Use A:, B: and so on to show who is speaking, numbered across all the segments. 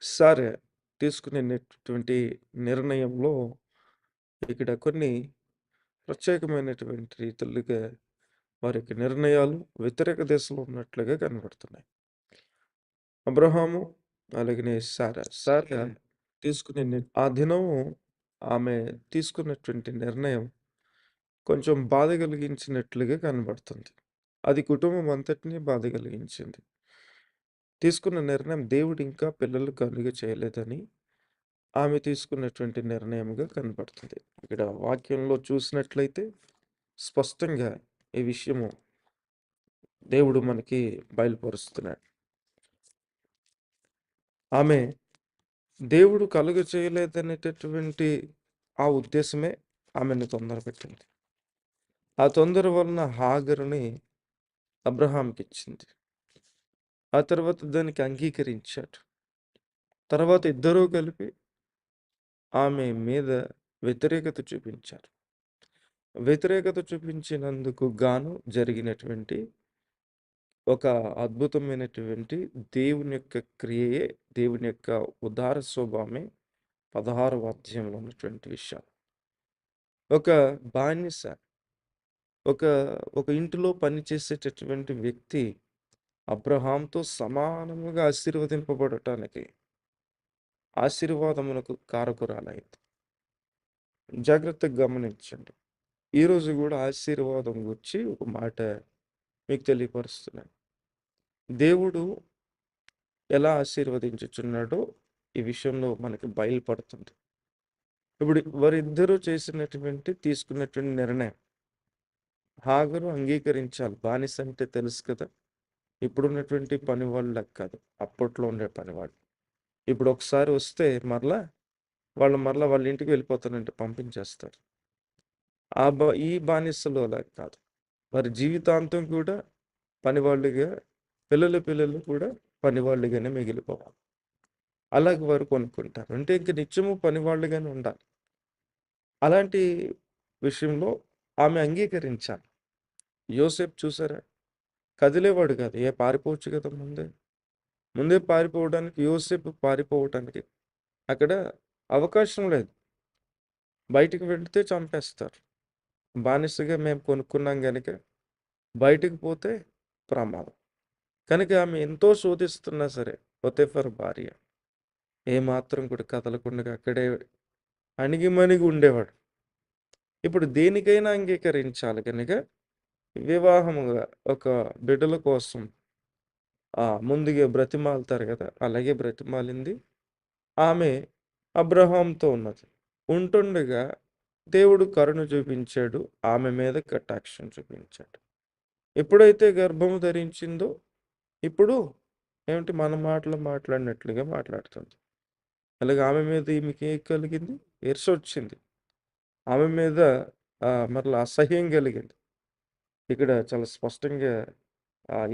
A: సరే. తీసుకునేటువంటి నిర్ణయంలో ఇక్కడ కొన్ని ప్రత్యేకమైనటువంటి రీతులుగా వారి యొక్క నిర్ణయాలు వ్యతిరేక దిశలో ఉన్నట్లుగా కనబడుతున్నాయి. అబ్రహాము అలాగనే సారా. సారా తీసుకునే ఆ దినము ఆమె తీసుకున్నటువంటి నిర్ణయం కొంచెం బాధ కలిగించినట్లుగా కనబడుతుంది. అది కుటుంబం అంతటిని బాధ కలిగించింది. తీసుకున్న నిర్ణయం దేవుడు ఇంకా పిల్లలు కలుగ చేయలేదని ఆమె తీసుకున్నటువంటి నిర్ణయంగా కనపడుతుంది. ఇక్కడ వాక్యంలో చూసినట్లయితే స్పష్టంగా ఈ విషయము దేవుడు మనకి బయలుపరుస్తున్నాడు. ఆమె దేవుడు కలుగ చేయలేదనేటటువంటి ఆ ఉద్దేశమే ఆమెను తొందరపెట్టింది. ఆ తొందర వలన హాగరుని అబ్రహాంకి ఇచ్చింది. ఆ తర్వాత దానికి అంగీకరించాడు. తర్వాత ఇద్దరూ కలిపి ఆమె మీద వ్యతిరేకత చూపించారు. వ్యతిరేకత చూపించినందుకు గాను జరిగినటువంటి ఒక అద్భుతమైనటువంటి దేవుని యొక్క క్రియయే, దేవుని యొక్క ఉదార స్వభావమే 16వ అధ్యాయంలో ఉన్నటువంటి విషయాలు. ఒక బానిస, ఒక ఒక ఇంటిలో పనిచేసేటటువంటి వ్యక్తి అబ్రహాంతో సమానముగా ఆశీర్వదింపబడటానికి ఆశీర్వాదమునకు కారకురాలైంది. జాగ్రత్తగా గమనించండి. ఈరోజు కూడా ఆశీర్వాదం గురించి ఒక మాట మీకు తెలియపరుస్తున్నాను. దేవుడు ఎలా ఆశీర్వదించుచున్నాడో ఈ విషయంలో మనకి బయలుపడుతుంది. ఇప్పుడు వారిద్దరూ తీసుకున్నటువంటి నిర్ణయం హాగరు అంగీకరించాలి. బానిస అంటే తెలుసు కదా, ఇప్పుడున్నటువంటి పనివాళ్ళకి కాదు, అప్పట్లో ఉండే పనివాళ్ళు. ఇప్పుడు ఒకసారి వస్తే మరలా వాళ్ళ ఇంటికి వెళ్ళిపోతానంటే పంపించేస్తారు. ఈ బానిసలు అలా కాదు, వారి జీవితాంతం కూడా పనివాళ్ళుగా, పిల్లలు కూడా పనివాళ్ళుగానే మిగిలిపోవాలి. అలాగే వారు కొనుక్కుంటారు. అంటే ఇంక నిత్యము పనివాళ్ళుగానే ఉండాలి. అలాంటి విషయంలో ఆమె అంగీకరించాలి. యోసేపు చూసారా, కదిలేవాడు కాదు. పారిపోవచ్చు కదా ముందే పారిపోవడానికి, యోసేపు పారిపోవటానికి అక్కడ అవకాశం లేదు. బయటికి వెళ్తే చంపేస్తారు. బానిసగా మేము కొనుక్కున్నాం గనుక బయటికి పోతే ప్రమాదం. కనుక ఆమె ఎంతో శోధిస్తున్నా సరే పొతీఫర్ భార్య ఏమాత్రం కూడా కదలకుండా అక్కడే అణిగిమణిగి ఉండేవాడు. ఇప్పుడు దేనికైనా అంగీకరించాలి కనుక వివాహముగా ఒక బిడ్డల కోసం ముందుగా బ్రతిమాలుతారు కదా, అలాగే బ్రతిమాలింది. ఆమె అబ్రహాంతో ఉన్నది. ఉంటుండగా దేవుడు కరుణ చూపించాడు, ఆమె మీద కటాక్షం చూపించాడు. ఎప్పుడైతే గర్భము ధరించిందో ఇప్పుడు ఏమిటి మన మాటలు మాట్లాడినట్లుగా మాట్లాడుతుంది. అలాగే ఆమె మీద ఈమెకి ఏం కలిగింది? ఈర్ష్య వచ్చింది. ఆమె మీద మరలా అసహ్యం కలిగింది. ఇక్కడ చాలా స్పష్టంగా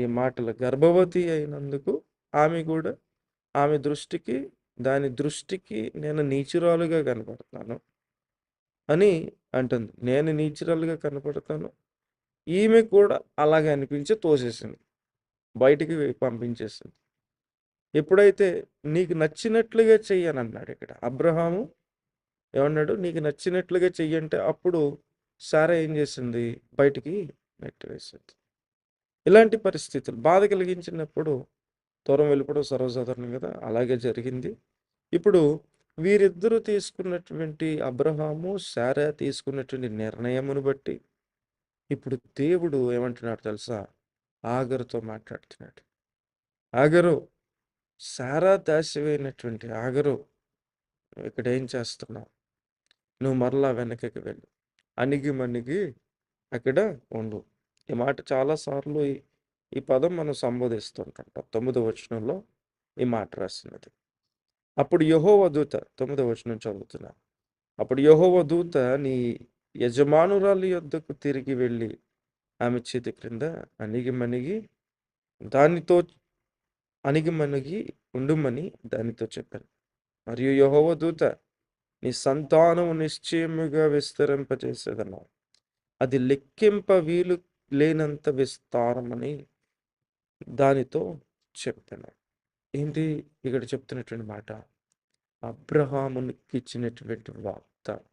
A: ఈ మాటలు గర్భవతి అయినందుకు ఆమె కూడా దాని దృష్టికి నేను నీచురాలుగా కనపడతాను అని అంటుంది. నేను నీచురాలుగా కనపడతాను. ఈమె కూడా అలాగే అనిపించి తోసేసింది, బయటికి పంపించేసింది. ఎప్పుడైతే నీకు నచ్చినట్లుగా చెయ్యనన్నాడు ఇక్కడ అబ్రహాము. ఏమన్నాడు? నీకు నచ్చినట్లుగా చెయ్యంటే అప్పుడు సారా ఏం చేసింది? బయటికి నెట్టివేసింది. ఇలాంటి పరిస్థితులు బాధ కలిగించినప్పుడు దూరం వెళ్ళిపోవడం సర్వసాధారణం కదా, అలాగే జరిగింది. ఇప్పుడు వీరిద్దరూ తీసుకున్నటువంటి అబ్రహాము, సారా తీసుకున్నటువంటి నిర్ణయమును బట్టి ఇప్పుడు దేవుడు ఏమంటున్నాడు తెలుసా? ఆగరుతో మాట్లాడుతున్నాడు. ఆగరు, సారా దాసివైనటువంటి ఆగరు, ఇక్కడ ఏం చేస్తున్నావు? నువ్వు మరలా వెనకకి వెళ్ళు, అణిగి అక్కడ ఉండు. ఈ మాట చాలాసార్లు ఈ పదం మనం సంబోధిస్తుంటాం. 9వ వచనంలో ఈ మాట రాసినది. అప్పుడు యెహోవా దూత, 9వ వచనం చదువుతున్నా. అప్పుడు యెహోవా దూత నీ యజమానురాలి యొద్దకు తిరిగి వెళ్ళి ఆమె చేతి క్రింద అణిగిమణిగి ఉండుమని దానితో చెప్పాను. మరియు యెహోవా దూత నీ సంతానము నిశ్చయముగా విస్తరింపజేసేదన్నావు. అది లెక్కింప వీలు లేనంత విస్తారమని దానితో చెప్పాను. ఏంటి ఇక్కడ చెప్తున్నటువంటి మాట? అబ్రహామునికి ఇచ్చినటువంటి వాగ్దానం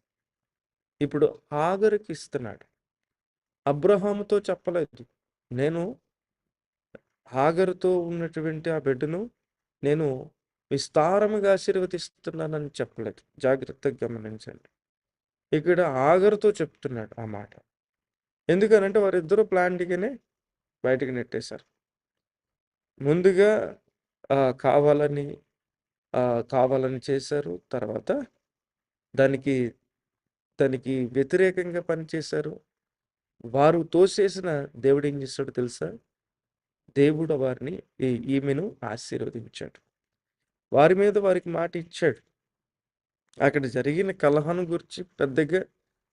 A: ఇప్పుడు హాగరుకి ఇస్తున్నాడు. అబ్రహాముతో చెప్పలేదు. నేను హాగరుతో ఉన్నటువంటి ఆ బిడ్డను నేను విస్తారముగా ఆశీర్వదిస్తున్నానని చెప్పలేదు. జాగ్రత్తగా గమనించండి. ఇక్కడ హాగరుతో చెప్తున్నాడు ఆ మాట. ఎందుకనంటే వారిద్దరూ ప్లాంట్గానే బయటకు నెట్టేశారు. ముందుగా కావాలని కావాలని చేశారు. తర్వాత దానికి దానికి వ్యతిరేకంగా పనిచేశారు. వారు తోసేసిన దేవుడు ఏం చేశాడో తెలుసా? దేవుడు వారిని ఈమెను ఆశీర్వదించాడు. వారి మీద వారికి మాట ఇచ్చాడు. అక్కడ జరిగిన కలహాన్ని గురించి పెద్దగా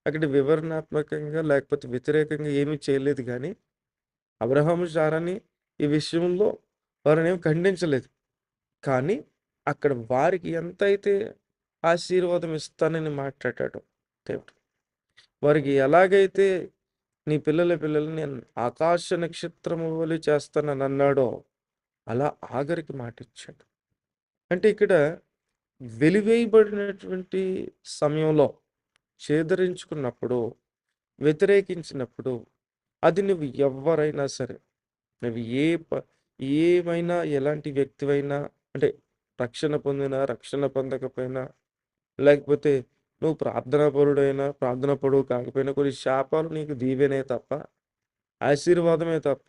A: అక్కడ వివరణాత్మకంగా లేకపోతే వ్యతిరేకంగా ఏమీ చేయలేదు. కానీ అబ్రహాము సారాని ఈ విషయంలో వారిని ఏమి ఖండించలేదు. కానీ అక్కడ వారికి ఎంతైతే ఆశీర్వాదం ఇస్తానని మాట్లాడాడో దేవుడు, వారికి ఎలాగైతే నీ పిల్లల్ని నేను ఆకాశ నక్షత్రము వలె చేస్తానని అన్నాడో అలా ఆఖరికి మాట ఇచ్చాడు. అంటే ఇక్కడ వెలివేయబడినటువంటి సమయంలో చేదరించుకున్నప్పుడు, వ్యతిరేకించినప్పుడు, అది నువ్వు ఎవరైనా సరే, నువ్వు ఏమైనా ఎలాంటి వ్యక్తివైనా, అంటే రక్షణ పొందినా రక్షణ పొందకపోయినా, లేకపోతే నువ్వు ప్రార్థనా పరుడు కాకపోయినా, కొన్ని శాపాలు నీకు దీవెనే తప్ప, ఆశీర్వాదమే తప్ప,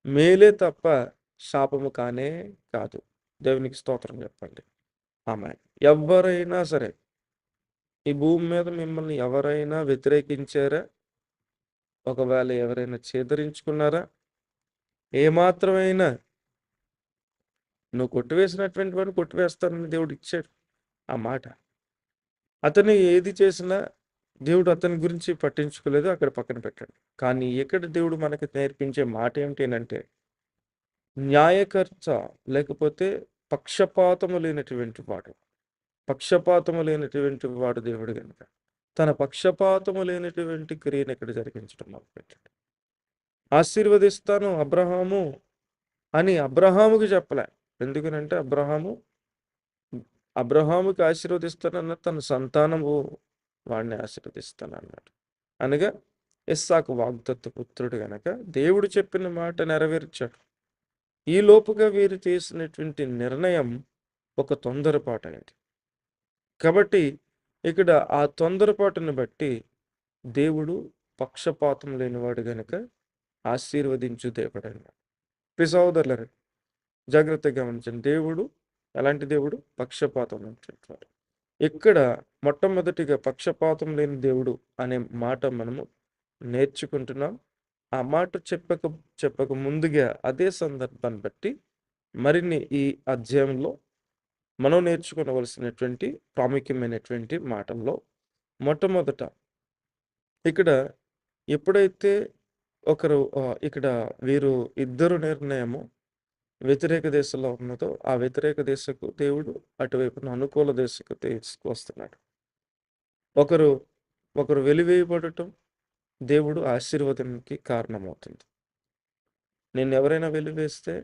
A: మేలే తప్ప శాపము కానే కాదు. దేవునికి స్తోత్రం చెప్పండి. ఆమేన్. ఎవ్వరైనా సరే ఈ భూమి మీద మిమ్మల్ని ఎవరైనా వ్యతిరేకించారా? ఒకవేళ ఎవరైనా చేదరించుకున్నారా? ఏమాత్రమైనా నువ్వు కొట్టివేసినటువంటి వాడిని కొట్టివేస్తానని దేవుడు ఇచ్చాడు ఆ మాట. అతను ఏది చేసినా దేవుడు అతని గురించి పట్టించుకోలేదు, అక్కడ పక్కన పెట్టాడు. కానీ ఇక్కడ దేవుడు మనకి నేర్పించే మాట ఏమిటంటే, న్యాయకర్త లేకపోతే పక్షపాతము లేనటువంటి వాడు దేవుడు కనుక తన పక్షపాతము లేనటువంటి క్రియను ఇక్కడ జరిగించడం మొదలుపెట్టాడు. ఆశీర్వదిస్తాను అబ్రహాము అని అబ్రహాముకి చెప్పలే. ఎందుకనంటే అబ్రహాముకి ఆశీర్వదిస్తానన్న తన సంతానము వాడిని ఆశీర్వదిస్తానన్నాడు. అనగా ఇస్సాకు వాగ్దత్త పుత్రుడు గనక దేవుడు చెప్పిన మాట నెరవేర్చాడు. ఈ లోపుగా వీరు చేసినటువంటి నిర్ణయం ఒక తొందరపాటు అనేది. కాబట్టి ఇక్కడ ఆ తొందరపాటును బట్టి దేవుడు పక్షపాతం లేనివాడు గనుక ఆశీర్వదించు దేవుడు అన్నాడు. సహోదరులారా, జాగ్రత్తగా గమనించండి. దేవుడు ఎలాంటి దేవుడు? పక్షపాతం లేనివాడు. ఇక్కడ మొట్టమొదటిగా పక్షపాతం లేని దేవుడు అనే మాట మనము నేర్చుకుంటున్నాం. ఆ మాట చెప్పక ముందుగా అదే సందర్భాన్ని బట్టి మరిన్ని ఈ అధ్యాయంలో మనం నేర్చుకోవలసినటువంటి ప్రాముఖ్యమైనటువంటి మాటల్లో మొట్టమొదట ఇక్కడ ఎప్పుడైతే ఇక్కడ వీరు ఇద్దరు నిర్ణయము వ్యతిరేక దేశంలో ఉన్నదో ఆ వ్యతిరేక దేశకు దేవుడు అటువైపున అనుకూల దేశకు తీసుకువస్తున్నాడు. ఒకరు వెలివేయబడటం దేవుడు ఆశీర్వాదానికి కారణమవుతుంది. నిన్ను ఎవరైనా వెలివేస్తే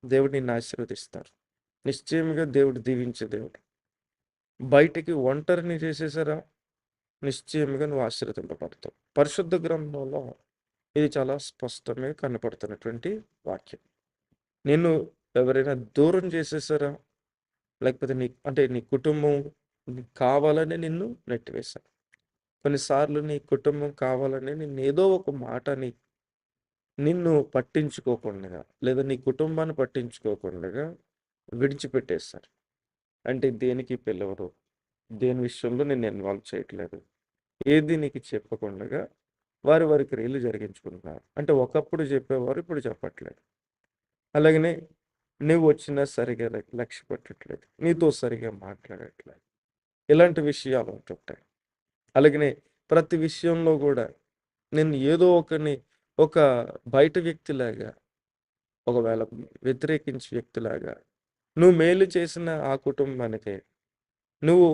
A: దేవుడు నిన్ను ఆశీర్వదిస్తారు. నిశ్చయంగా దేవుడు దీవించే దేవుడు. బయటికి ఒంటరిని చేసేసారా, నిశ్చయంగా నువ్వు ఆశీర్వదింపబడతావు. పరిశుద్ధ గ్రంథంలో ఇది చాలా స్పష్టంగా కనపడుతున్నటువంటి వాక్యం. నిన్ను ఎవరైనా దూరం చేసేసారా, లేకపోతే నీ కుటుంబం కావాలని నిన్ను నెట్టివేశారు. కొన్నిసార్లు నీ కుటుంబం కావాలని ఏదో ఒక మాట నిన్ను పట్టించుకోకుండా లేదా నీ కుటుంబాన్ని పట్టించుకోకుండా విడిచిపెట్టేస్తారు. అంటే దేనికి పిలవరు, దేని విషయంలో నేను ఇన్వాల్వ్ చేయట్లేదు, ఏది నీకు చెప్పకుండా వారి క్రియలు జరిగించుకుంటున్నారు. అంటే ఒకప్పుడు చెప్పేవారు, ఇప్పుడు చెప్పట్లేదు. అలాగనే నువ్వు వచ్చినా సరిగా లక్ష్య పెట్టట్లేదు, నీతో సరిగా మాట్లాడట్లేదు. ఇలాంటి విషయాలు ఉంటుంటాయి. అలాగనే ప్రతి విషయంలో కూడా నేను ఏదో ఒక బయట వ్యక్తిలాగా, ఒకవేళ వ్యతిరేకించే వ్యక్తిలాగా, నువ్వు మేలు చేసిన ఆ కుటుంబానికి నువ్వు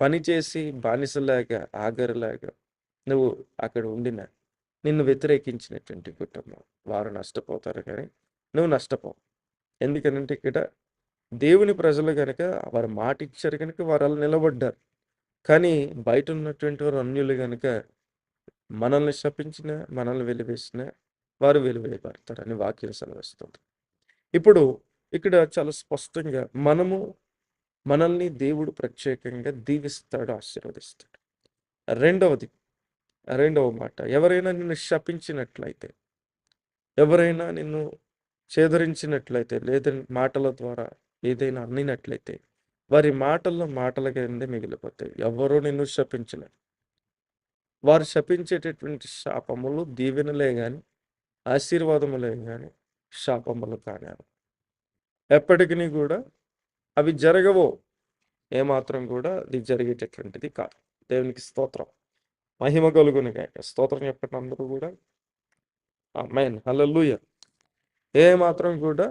A: పని చేసి బానిసలాగా ఆగరిలాగా నువ్వు అక్కడ ఉండిన నిన్ను వ్యతిరేకించినటువంటి కుటుంబం వారు నష్టపోతారు, కానీ నువ్వు నష్టపోవు. ఎందుకనంటే ఇక్కడ దేవుని ప్రజలు గనక వారు మాట ఇచ్చారు కనుక వారు అలా నిలబడ్డారు. కానీ బయట ఉన్నటువంటి వారు అన్యులు గనక మనల్ని శపించిన, మనల్ని వెలివేసిన వారు వెలివేయబడతారని వాక్యం సెలవిస్తుంది. ఇప్పుడు ఇక్కడ చాలా స్పష్టంగా మనల్ని దేవుడు ప్రత్యేకంగా దీవిస్తాడు, ఆశీర్వదిస్తాడు. రెండవ మాట, ఎవరైనా నిన్ను శపించినట్లయితే, ఎవరైనా నిన్ను చేదరించినట్లయితే, లేదా మాటల ద్వారా ఏదైనా అన్నినట్లయితే, వారి మాటల్లో మాటల కిందే మిగిలిపోతాయి. ఎవరూ నిన్ను శపించలేరు. వారు శపించేటటువంటి శాపములు దీవెనలే గాని, ఆశీర్వాదములే గాని, శాపములు కాని ఎప్పటికీ కూడా అవి జరగవు. ఏమాత్రం కూడా అది జరిగేటటువంటిది కాదు. దేవునికి స్తోత్రం, మహిమ కలుగును గాక. స్తోత్రం చెప్పండి అందరూ కూడా. ఆమేన్, హల్లెలూయా. ఏమాత్రం కూడా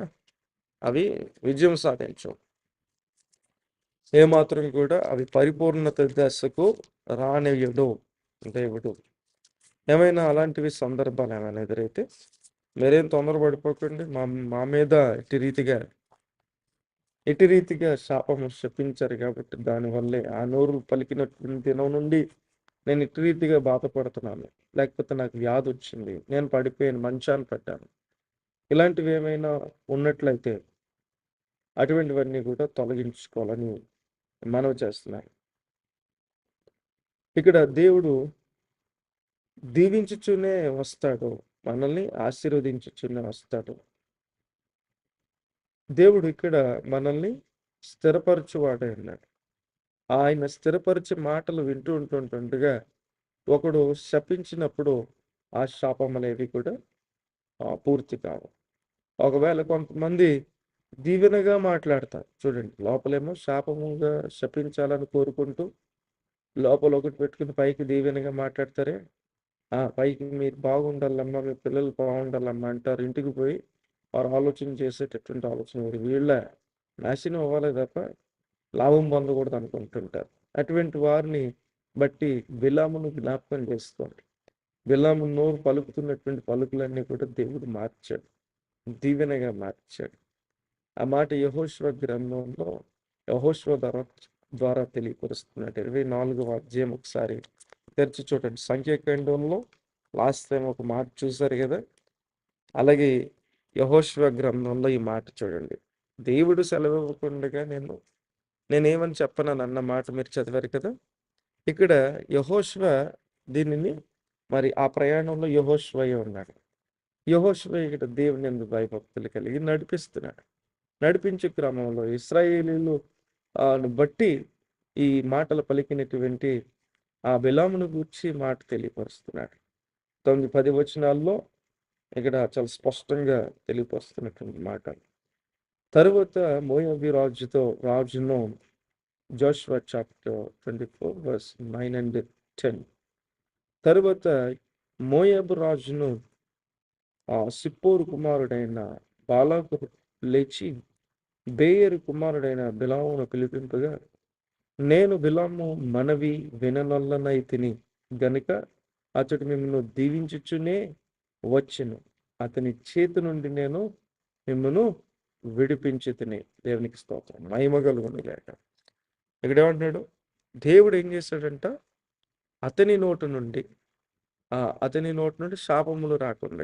A: అవి విజయం సాధించవు. ఏమాత్రం కూడా అవి పరిపూర్ణత దశకు రానివ్వడు దేవుడు. ఏమైనా అలాంటివి సందర్భాలు ఏమైనా ఎదురైతే మీరేం తొందరపడిపోకండి. మా మీద ఎట్టి రీతిగా శాపము శపించారు కాబట్టి దానివల్లే ఆ నోరు పలికినటువంటి దినం నుండి నేను ఇట్టి రీతిగా బాధపడుతున్నాను, లేకపోతే నాకు వ్యాధి వచ్చింది, నేను పడిపోయాను, మంచాన్ని పడ్డాను, ఇలాంటివి ఏమైనా ఉన్నట్లయితే అటువంటివన్నీ కూడా తొలగించుకోవాలని మనవి చేస్తున్నాను. ఇక్కడ దేవుడు దీవించుచునే వస్తాడు, మనల్ని ఆశీర్వదించుచునే వస్తాడు. దేవుడు ఇక్కడ మనల్ని స్థిరపరచువాడే అన్నాడు. ఆయన స్థిరపరిచే మాటలు వింటూ ఉంటుండగా ఒకడు శపించినప్పుడు ఆ శాపములేవి కూడా పూర్తి కావు. ఒకవేళ కొంతమంది దీవెనగా మాట్లాడతారు చూడండి, లోపలేమో శాపముగా శపించాలని కోరుకుంటూ లోపల ఒకటి పెట్టుకుని పైకి దీవెనగా మాట్లాడతారే, పైకి మీరు బాగుండాలమ్మా, మీ పిల్లలు బాగుండాలమ్మా అంటారు. ఇంటికి పోయి వారు ఆలోచన చేసేటటువంటి ఆలోచన వీళ్ళ నాశనం అవ్వాలి తప్ప లాభం పొందకూడదు అనుకుంటుంటారు. అటువంటి వారిని బట్టి బిలామును జ్ఞాపకం చేసుకోండి. బిలాము నోరు పలుకుతున్నటువంటి పలుకులన్నీ కూడా దేవుడు మార్చాడు, దీవెనగా మార్చాడు. ఆ మాట యెహోషువ గ్రంథంలో యెహోషువ ద్వారా తెలియపరుస్తున్నాడు. 24వ అధ్యాయం ఒకసారి తెరిచి చూడండి. సంఖ్యాకాండంలో లాస్ట్ టైం ఒక మాట చూశారు కదా, అలాగే యెహోషువ గ్రంథంలో ఈ మాట చూడండి. దేవుడు సెలవు ఇవ్వకుండా నేనేమని చెప్పనని అన్న మాట మీరు చదివారు కదా. ఇక్కడ యెహోషువ దీనిని మరి ఆ ప్రయాణంలో యెహోషువయే ఉన్నాడు. యెహోషువ ఇక్కడ దేవుని యందు భయభక్తులు కలిగి నడిపిస్తున్నాడు. నడిపించే క్రమంలో ఇశ్రాయేలీలు బట్టి ఈ మాటలు పలికినటువంటి ఆ బిలామును గూర్చి మాట తెలియపరుస్తున్నాడు. 9-10 వచనాల్లో ఇక్కడ చాలా స్పష్టంగా తెలియపరుస్తున్నటువంటి మాట. తరువాత మోయాబీ రాజును జోషువ చాప్టర్ 24 verse 9 and 10. తరువాత మోయాబు రాజును సిప్పోరు కుమారుడైన బాలాకు లేచి బేయరు కుమారుడైన బిలామును పిలిపింపగా, నేను బిలాము మనవి విననొల్లనైతిని గనుక అతడు మిమ్మల్ని దీవించుచునే వచ్చెను, అతని చేతి నుండి నేను మిమ్మల్ని విడిపించుతిని. దేవునికి స్తోత్రం, మహిమ కలుగును గాక. ఇక్కడ ఏమంటున్నాడు, దేవుడు ఏం చేశాడంట, అతని నోటి నుండి శాపములు రాకుండా,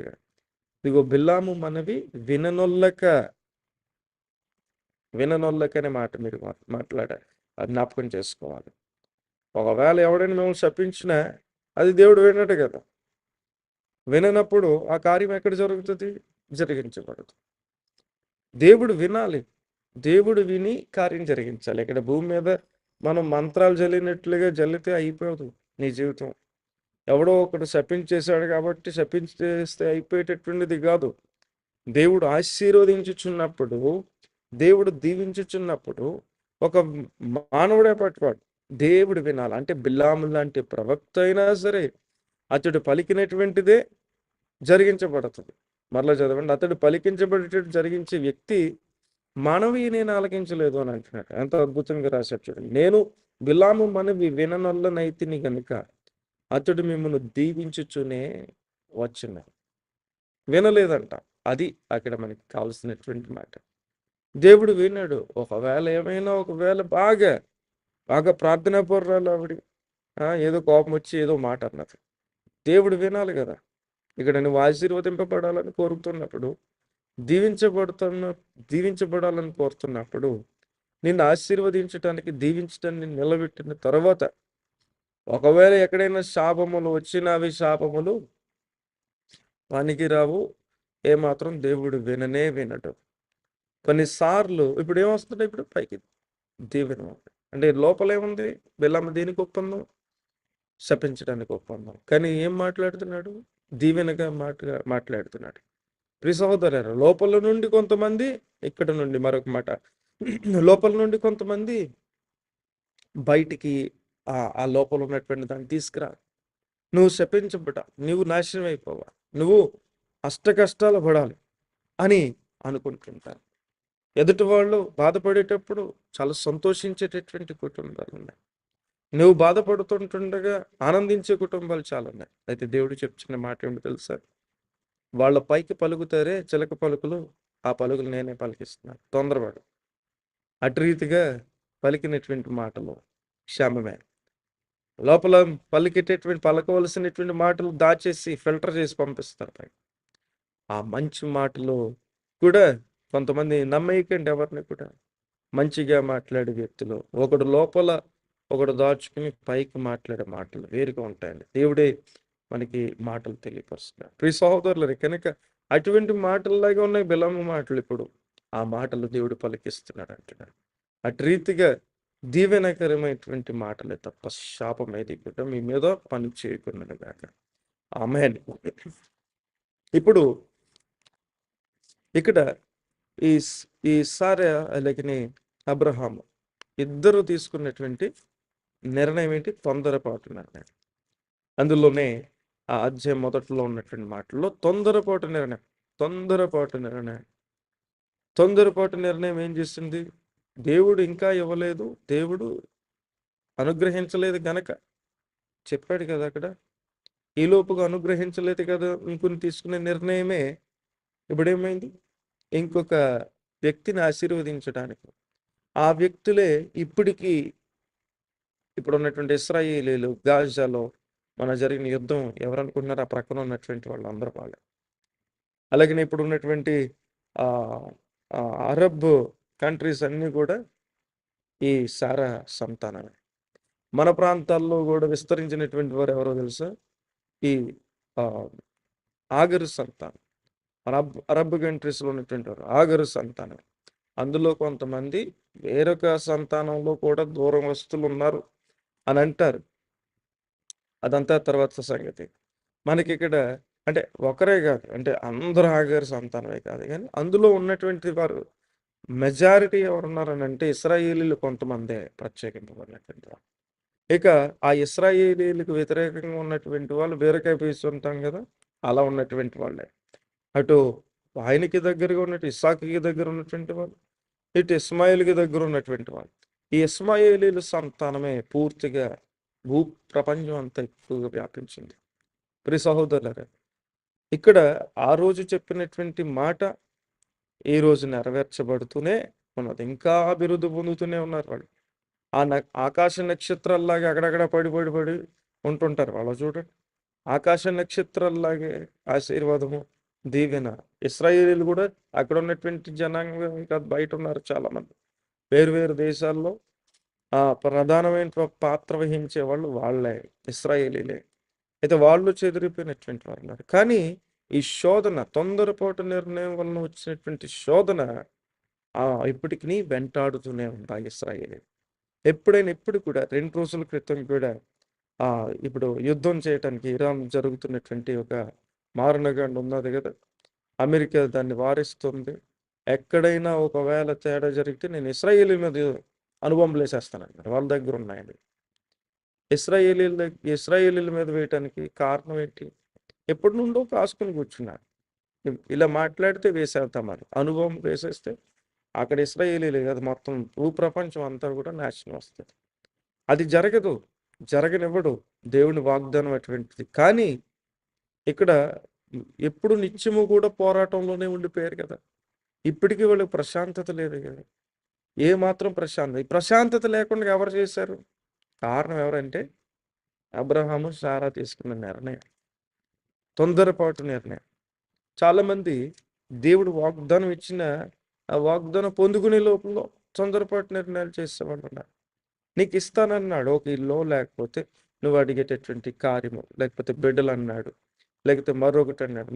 A: ఇదిగో బిలాము మనవి విననొల్లకనే మాట మీరు మాట్లాడాలి, జ్ఞాపకం చేసుకోవాలి. ఒకవేళ ఎవడైనా మిమ్మల్ని శపించినా అది దేవుడు వినడు కదా. విననప్పుడు ఆ కార్యం ఎక్కడ జరుగుతుంది? జరిగించబడదు. దేవుడు వినాలి, దేవుడు విని కార్యం జరిగించాలి. ఇక్కడ భూమి మీద మనం మంత్రాలు జల్లినట్లుగా జల్లితే అయిపోదు నీ జీవితం. ఎవడో ఒకడు శపించేశాడు కాబట్టి శపించేస్తే అయిపోయేటటువంటిది కాదు. దేవుడు ఆశీర్వదించుచున్నప్పుడు, దేవుడు దీవించుచున్నప్పుడు ఒక మానవుడే పట్టువాడు దేవుడు వినాలి. అంటే బిలాము లాంటి ప్రవక్త అయినా సరే అతడు పలికినటువంటిదే జరిగించబడుతుంది. మరలా చదవండి, అతడు పలికించబడేటట్టు జరిగించే వ్యక్తి మనవి నేను ఆలకించలేదు అని అంటున్నాడు. ఎంత అద్భుతంగా రాశాడు చూడండి. నేను బిలాము మనవి విననొల్లనైతిని గనుక అతడు మిమ్మల్ని దీవించుచునే వచ్చును. వినలేదంట. అది అక్కడ మనకి కావాల్సినటువంటి మాట. దేవుడు విన్నాడు. ఒకవేళ బాగా బాగా ప్రార్థనా పరురాలు ఆవిడ. ఏదో కోపం వచ్చి ఏదో మాట అన్నది. దేవుడు వినాలి కదా! ఇక్కడ నువ్వు ఆశీర్వదింపబడాలని కోరుతున్నప్పుడు, దీవించబడుతున్న దీవించబడాలని కోరుతున్నప్పుడు, నిన్ను ఆశీర్వదించటానికి, దీవించటాన్ని నిలబెట్టిన తర్వాత, ఒకవేళ ఎక్కడైనా శాపములు వచ్చినా అవి శాపములు పనికిరావు. ఏమాత్రం దేవుడు వినడు. కొన్నిసార్లు ఇప్పుడు ఏమొస్తుంది? ఇప్పుడు పైకి దీవెన ఉంది. అంటే లోపల ఏముంది? బిల్లమ్మ దేనికి ఒప్పందం? శపించడానికి ఒప్పందం. కానీ ఏం మాట్లాడుతున్నాడు? దీవెనగా మాట్లాడుతున్నాడు. ప్రియ సహోదరులారా, లోపల నుండి కొంతమంది, ఇక్కడ నుండి మరొక మాట, లోపల నుండి కొంతమంది బయటికి ఆ లోపల ఉన్నటువంటి దాన్ని తీసుకురా. నువ్వు శపించబడ, నువ్వు నాశనం అయిపోవా, నువ్వు అష్ట కష్టాలు పడాలి అని అనుకుంటుంటారు. ఎదుటి వాళ్ళు బాధపడేటప్పుడు చాలా సంతోషించేటటువంటి కుటుంబాలు ఉన్నాయి. నువ్వు బాధపడుతుంటుండగా ఆనందించే కుటుంబాలు చాలా ఉన్నాయి. అయితే దేవుడు చెప్తున్న మాట ఏమిటో తెలుసా? వాళ్ళ పైకి పలుకుతారే చిలక పలుకులు, ఆ పలుకులు నేనే పలికిస్తున్నాను. తొందరపడు. అటు రీతిగా పలికినటువంటి మాటలు క్షేమమే. లోపల పలకవలసినటువంటి మాటలు దాచేసి ఫిల్టర్ చేసి పంపిస్తారు పైకి. ఆ మంచి మాటలు కూడా కొంతమంది నమ్మేయకండి ఎవరిని కూడా. మంచిగా మాట్లాడే వ్యక్తులు ఒకడు లోపల ఒకడు దాచుకుని పైకి మాట్లాడే మాటలు వేరుగా ఉంటాయండి. దేవుడే మనకి మాటలు తెలియపరుస్తున్నాడు. ప్రియ సహోదరులు, కనుక అటువంటి మాటల్లాగా ఉన్నాయి బిలమ్మ మాటలు. ఇప్పుడు ఆ మాటలు దేవుడు పలికిస్తున్నాడు అంటున్నాడు. అటు రీతిగా దీవెనకరమైనటువంటి మాటలే తప్ప శాపం ఏది కూడా మీ మీద పని చేయకుండా గాక. ఆమేన్. ఇప్పుడు ఇక్కడ ఈ సారా అలాగనే అబ్రహాము ఇద్దరు తీసుకున్నటువంటి నిర్ణయం ఏంటి? తొందరపాటు నిర్ణయం. అందులోనే ఆ అధ్యాయం మొదట్లో ఉన్నటువంటి మాటల్లో తొందరపాటు నిర్ణయం ఏం చేస్తుంది? దేవుడు ఇంకా ఇవ్వలేదు, దేవుడు అనుగ్రహించలేదు గనక చెప్పాడు కదా అక్కడ. ఈ లోపుగా అనుగ్రహించలేదు కదా ఇంకొని తీసుకునే నిర్ణయమే ఇప్పుడేమైంది? ఇంకొక వ్యక్తిని ఆశీర్వదించడానికి. ఆ వ్యక్తులే ఇప్పుడు ఉన్నటువంటి ఇశ్రాయేలీలు, గాజాలో మన జరిగిన యుద్ధం ఎవరనుకుంటున్నారు? ఆ ప్రక్కన ఉన్నటువంటి వాళ్ళు అందరూ వాళ్ళే. అలాగే ఇప్పుడు ఉన్నటువంటి అరబ్ కంట్రీస్ అన్నీ కూడా ఈ సారా సంతానమే. మన ప్రాంతాల్లో కూడా విస్తరించినటువంటి వారు ఎవరో తెలుసా? ఈ ఆగరు సంతానం. అరబ్ కంట్రీస్లో ఉన్నటువంటి వారు ఆగరు సంతానం. అందులో కొంతమంది వేరొక సంతానంలో కూడా దూరం వస్తువులు ఉన్నారు అని అంటారు. అదంతా తర్వాత సంగతి. మనకి ఇక్కడ అంటే ఒకరే కాదు, అంటే అందరూ ఆగరు సంతానమే కాదు, కానీ అందులో ఉన్నటువంటి వారు మెజారిటీ ఎవరున్నారని అంటే ఇశ్రాయేలీలు కొంతమందే ప్రత్యేకింపబడినటువంటి వారు. ఇక ఆ ఇశ్రాయేలీలకు వ్యతిరేకంగా ఉన్నటువంటి వాళ్ళు బీరకాయ పీసు ఉంటాం కదా, అలా ఉన్నటువంటి వాళ్ళే. అటు ఆయనకి దగ్గరగా ఉన్నట్టు ఇస్సాకుకి దగ్గర ఉన్నటువంటి వాళ్ళు, ఇటు ఇస్మాయిల్కి దగ్గర ఉన్నటువంటి వాళ్ళు. ఈ ఇస్మాయిలీల సంతానమే పూర్తిగా భూ ప్రపంచం అంతా ఎక్కువగా వ్యాపించింది. ప్రియ సహోదరులారా, ఇక్కడ ఆ రోజు చెప్పినటువంటి మాట ఈ రోజు నెరవేర్చబడుతూనే ఉన్నది. ఇంకా అభివృద్ధి పొందుతూనే ఉన్నారు వాళ్ళు. ఆకాశ నక్షత్రాల్లాగా అక్కడక్కడ పడి ఉంటుంటారు వాళ్ళు. చూడండి, ఆకాశ నక్షత్రాల్లాగే ఆశీర్వాదము, దీవెన. ఇశ్రాయేలీలు కూడా అక్కడ ఉన్నటువంటి జనాంగం కాదు, బయట ఉన్నారు చాలా మంది. వేరు దేశాల్లో ప్రధానమైన పాత్ర వహించే వాళ్ళు వాళ్ళే, ఇశ్రాయేలీలే. అయితే వాళ్ళు చెదిరిపోయినటువంటి వారు ఉన్నారు. కానీ ఈ శోధన, తొందరపాటు నిర్ణయం వలన వచ్చినటువంటి శోధన ఇప్పటికి వెంటాడుతూనే ఉంది ఆ ఇశ్రాయేలీలు. ఇప్పుడు కూడా 2 రోజుల క్రితం కూడా ఇప్పుడు యుద్ధం చేయటానికి ఇరాన్ జరుగుతున్నటువంటి ఒక మారణకాండ ఉన్నది కదా, అమెరికా దాన్ని వారిస్తుంది. ఎక్కడైనా ఒకవేళ తేడా జరిగితే నేను ఇశ్రాయేలీ మీద అనుబంధం వేసేస్తానన్నారు. వాళ్ళ దగ్గర ఉన్నాయండి. ఇశ్రాయేలీల మీద వేయటానికి కారణం ఏంటి? ఎప్పటి నుండో కాసుకుని కూర్చున్నారు. ఇలా మాట్లాడితే వేసేద్దామని అనుభవం వేసేస్తే అక్కడ ఇశ్రాయేలీలే కాదు, మొత్తం భూప్రపంచం అంతా కూడా నాశనం వస్తుంది. అది జరగనివ్వడు దేవుని వాగ్దానం అటువంటిది. కానీ ఇక్కడ ఎప్పుడు నిత్యము కూడా పోరాటంలోనే ఉండిపోయారు కదా. ఇప్పటికీ వాళ్ళకి ప్రశాంతత లేదు కదా. ఏ మాత్రం ప్రశాంతత, ఈ ప్రశాంతత లేకుండా ఎవరు చేశారు? కారణం ఎవరంటే అబ్రహాము సారా తీసుకున్న నిర్ణయం, తొందరపాటు నిర్ణయం. చాలామంది దేవుడు వాగ్దానం ఇచ్చిన ఆ వాగ్దానం పొందుకునే లోపల తొందరపాటు నిర్ణయాలు చేసేవాళ్ళు ఉన్నారు. నీకు ఇస్తానన్నాడు ఒక ఇల్లు, లేకపోతే నువ్వు అడిగేటటువంటి కార్యము, లేకపోతే బిడ్డలు అన్నాడు, లేకపోతే మరొకటి అన్నాడు.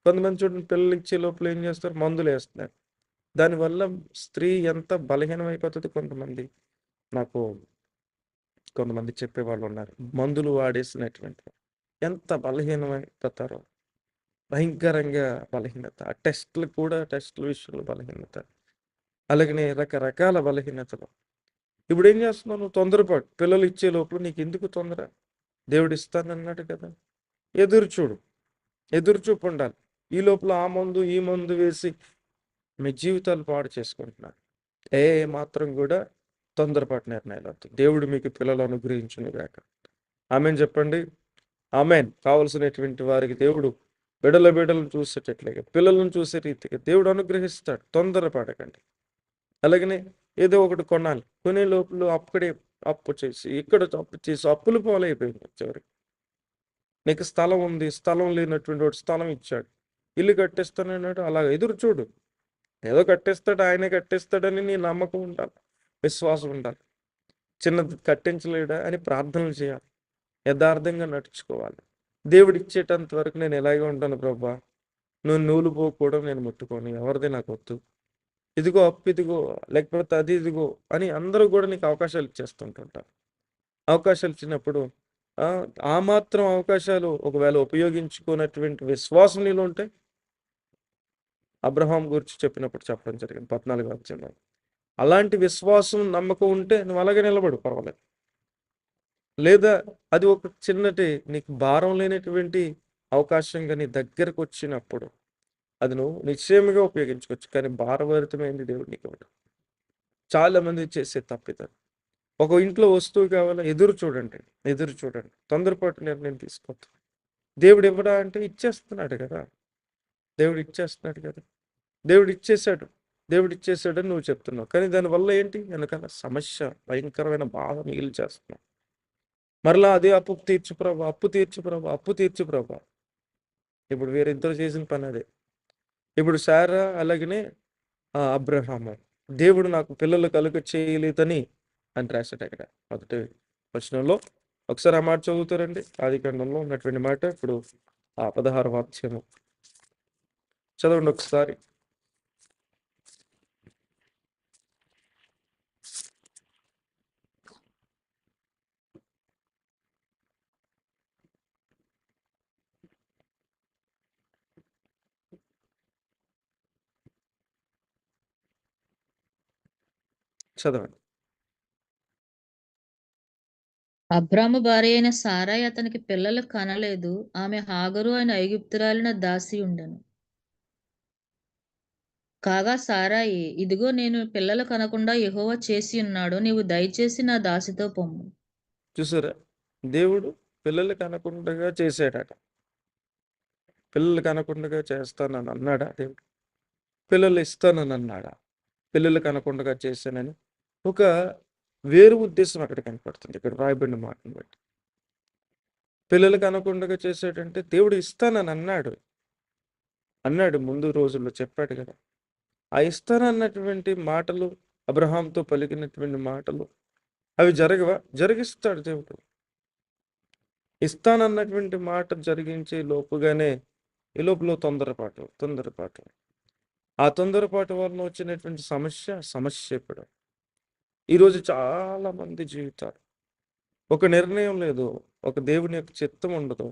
A: కొంతమంది చూడండి, పిల్లలు ఇచ్చే లోపల ఏం చేస్తారు? మందులు వేస్తున్నారు. దానివల్ల స్త్రీ ఎంత బలహీనమైపోతుంది. నాకు కొంతమంది చెప్పేవాళ్ళు ఉన్నారు, మందులు వాడేసినటువంటి ఎంత బలహీనమైపోతారో, భయంకరంగా బలహీనత. ఆ టెస్టుల విషయంలో బలహీనత, అలాగనే రకరకాల బలహీనతలు. ఇప్పుడు ఏం చేస్తున్నావు? నువ్వు తొందరపాటు, పిల్లలు ఇచ్చే లోపల నీకు ఎందుకు తొందర? దేవుడు ఇస్తానన్నాడు కదా. ఎదురుచూపు ఉండాలి. ఈ లోపల ఆ మందు ఈ మందు వేసి మీ జీవితాలు పాడు చేసుకుంటున్నారు. ఏ మాత్రం కూడా తొందరపాటు నిర్ణయాలు అవుతాయి. దేవుడు మీకు పిల్లలు అనుగ్రహించును గాక. ఆమెన్ చెప్పండి. ఆమెన్. కావలసినటువంటి వారికి దేవుడు బిడ్డలను చూసేటట్లుగా, పిల్లలను చూసే రీతిగా దేవుడు అనుగ్రహిస్తాడు. తొందరపడకండి. అలాగనే ఏదో ఒకటి కొనాలి, కొనే లోపల అప్పుడే అప్పు చేసి, ఇక్కడ అప్పు చేసి అప్పులు పాలైపోయింది. చివరికి నీకు స్థలం ఉంది, స్థలం లేనటువంటి వాడు స్థలం ఇచ్చాడు, ఇల్లు కట్టేస్తానన్నాడు. అలా ఎదురు చూడు. ఏదో కట్టేస్తాడు, ఆయనే కట్టేస్తాడని నీ నమ్మకం ఉండాలి, విశ్వాసం ఉండాలి. చిన్నది కట్టించలేడా అని ప్రార్థనలు చేయాలి, యథార్థంగా నడుచుకోవాలి. దేవుడు ఇచ్చేటంత వరకు నేను ఎలాగే ఉంటాను ప్రభా, నువ్వు నూలు పోకూడదు, నేను ముట్టుకోను, ఎవరిది నాకు వద్దు, ఇదిగో అప్పు ఇదిగో, లేకపోతే అది ఇదిగో అని అందరూ కూడా నీకు అవకాశాలు ఇచ్చేస్తుంటుంటారు. అవకాశాలు ఇచ్చినప్పుడు ఆ మాత్రం అవకాశాలు ఒకవేళ ఉపయోగించుకున్నటువంటి విశ్వాసం నీలో ఉంటే, అబ్రహాం గురించి చెప్పినప్పుడు చెప్పడం జరిగింది 14వ అధ్యాయంలో, అలాంటి విశ్వాసం నమ్మకం ఉంటే నువ్వు అలాగే నిలబడు, పర్వాలేదు. లేదా అది ఒక చిన్నటి నీకు భారం లేనటువంటి అవకాశంగా నీ దగ్గరకు వచ్చినప్పుడు అది నువ్వు నిశ్చయముగా ఉపయోగించుకోవచ్చు. కానీ భారభరితమైంది దేవుడు నీకు ఇవ్వడు. చాలా మంది చేసే తప్పిదం, ఒక ఇంట్లో వస్తువు కావాలా, ఎదురు చూడండి. తొందరపాటు నిర్ణయం తీసుకోవద్దు. దేవుడు ఇవ్వడా అంటే ఇచ్చేస్తున్నాడు కదా. దేవుడు ఇచ్చేసాడని నువ్వు చెప్తున్నావు, కానీ దానివల్ల ఏంటి? వెనకాల సమస్య, భయంకరమైన బాధ మిగిలి చేస్తున్నావు. మరలా అదే అప్పు తీర్చు ప్రభా. ఇప్పుడు వీరిద్దరు చేసిన పని అదే. ఇప్పుడు సారా అలాగనే అబ్రహాము, దేవుడు నాకు పిల్లలు కలుగ చేయలేదని అని రాశాడు అక్కడ మొదటి వచనంలో. ఒకసారి ఆ మాట చదువుతారండి, ఆదికాండంలో ఉన్నటువంటి మాట. ఇప్పుడు 16వ అధ్యాయము చదవండి ఒకసారి. చదవండి.
B: అబ్రాము భార్య అయిన సారాయి అతనికి పిల్లలు కనలేదు. ఆమె హాగరు అయిన ఐగుప్తురాలిన దాసి ఉండెను. కాగా సారాయి, ఇదిగో నేను పిల్లలు కనకుండా యెహోవా చేసి ఉన్నాడు, నీవు దయచేసి నా దాసితో పొమ్ము.
A: చూసారా, దేవుడు పిల్లలు కనకుండా చేశాడట. పిల్లలు కనకుండా చేస్తానని అన్నాడా దేవుడు? పిల్లలు ఇస్తానని అన్నాడా? పిల్లలు కనకుండా చేశానని ఒక వేరు ఉద్దేశం అక్కడ కనపడుతుంది, ఇక్కడ రాయబడిన మాటను బట్టి. పిల్లలు కనకుండా చేశాడంటే దేవుడు ఇస్తానని అన్నాడు ముందు రోజుల్లో చెప్పాడు కదా. ఆ ఇస్తానన్నటువంటి మాటలు, అబ్రహాంతో పలికినటువంటి మాటలు, అవి జరగవా? జరిగిస్తాడు దేవుడు. ఇస్తానన్నటువంటి మాట జరిగించే లోపుగానే ఈ లోపల తొందరపాటు, ఆ తొందరపాటు వలన వచ్చినటువంటి సమస్య ఇప్పుడు ఈరోజు చాలా మంది జీవితాలు, ఒక నిర్ణయం లేదు, ఒక దేవుని యొక్క చిత్తం ఉండదు,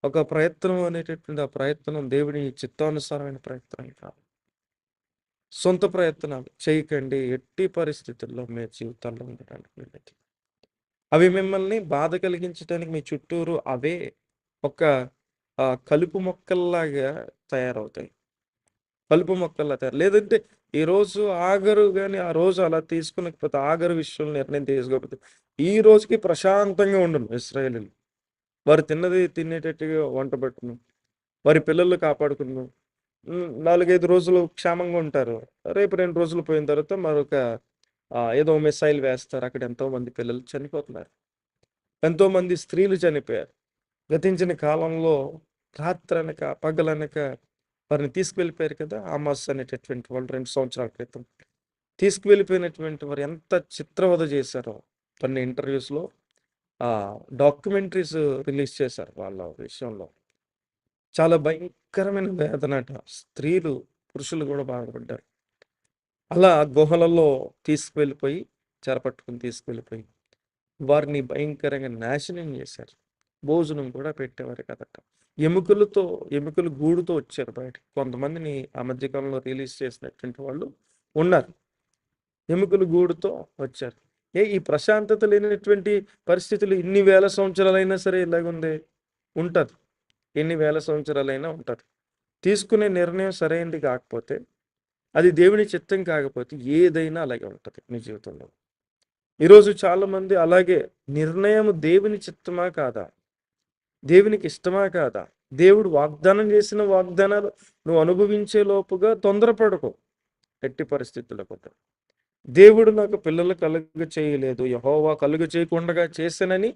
A: ఒక ప్రయత్నం అనేటటువంటి ఆ ప్రయత్నం దేవుని చిత్తానుసారమైన ప్రయత్నం కాదు. సొంత ప్రయత్నాలు చేయకండి, ఎట్టి పరిస్థితుల్లో మీ జీవితాల్లో ఉండడానికి వీళ్ళకి. అవి మిమ్మల్ని బాధ కలిగించడానికి మీ చుట్టూరు అవే ఒక కలుపు మొక్కల్లాగా తయారవుతాయి. లేదంటే ఈరోజు ఆగరు కానీ ఆ రోజు అలా తీసుకునకపోతే, ఆగరు విషయంలో నిర్ణయం తీసుకోకపోతే ఈ రోజుకి ప్రశాంతంగా ఉండను ఇశ్రాయేలీయులు. వారు తిన్నది తినేటట్టుగా వంట పెట్టును, వారి పిల్లలు కాపాడుకును, 4, 5 రోజులు క్షేమంగా ఉంటారు. రేపు 2 రోజులు పోయిన తర్వాత మరొక ఏదో మిసైల్ వేస్తారు. అక్కడ ఎంతోమంది పిల్లలు చనిపోతున్నారు. ఎంతోమంది స్త్రీలు చనిపోయారు. గతించిన కాలంలో రాత్రనక, పగలనక వారిని తీసుకువెళ్ళిపోయారు కదా! హమాస్ అనేటటువంటి వాళ్ళు 2 సంవత్సరాల క్రితం. తీసుకువెళ్ళిపోయినటువంటి వారు ఎంత చిత్రవధ చేశారో కొన్ని ఇంటర్వ్యూస్‌లో డాక్యుమెంటరీస్ రిలీజ్ చేశారు వాళ్ళ విషయంలో. చాలా భయంకరమైన వేదనట. స్త్రీలు, పురుషులు కూడా బాధపడ్డారు. అలా గుహలలో తీసుకువెళ్ళిపోయి, చెరపట్టుకొని తీసుకువెళ్ళిపోయి, వారిని భయంకరంగా నాశనం చేశారు. భోజనం కూడా పెట్టేవారు కదట. ఎముకలు గూడుతో వచ్చారు బయటకి. కొంతమందిని ఆ మధ్య కాలంలో రిలీజ్ చేసినటువంటి వాళ్ళు ఉన్నారు. ఎముకలు గూడుతో వచ్చారు. ఈ ప్రశాంతత లేనటువంటి పరిస్థితులు ఇన్ని వేల సంవత్సరాలైనా సరే ఇలాగుంది. ఉంటది. ఎన్ని వేల సంవత్సరాలైనా ఉంటది. తీసుకునే నిర్ణయం సరైనది కాకపోతే, అది దేవుని చిత్తం కాకపోతే ఏదైనా అలాగే ఉంటది నీ జీవితంలో. ఈరోజు చాలామంది అలాగే నిర్ణయం దేవుని చిత్తమా కాదా? దేవునికి ఇష్టమా కాదా? దేవుడు వాగ్దానం చేసిన వాగ్దానాలు నువ్వు అనుభవించే లోపుగా తొందరపడకు. ఎట్టి పరిస్థితుల్లో కూడా. దేవుడు నాకు పిల్లలు కలుగ చేయలేదు, యెహోవా కలుగ చేయకుండా చేశానని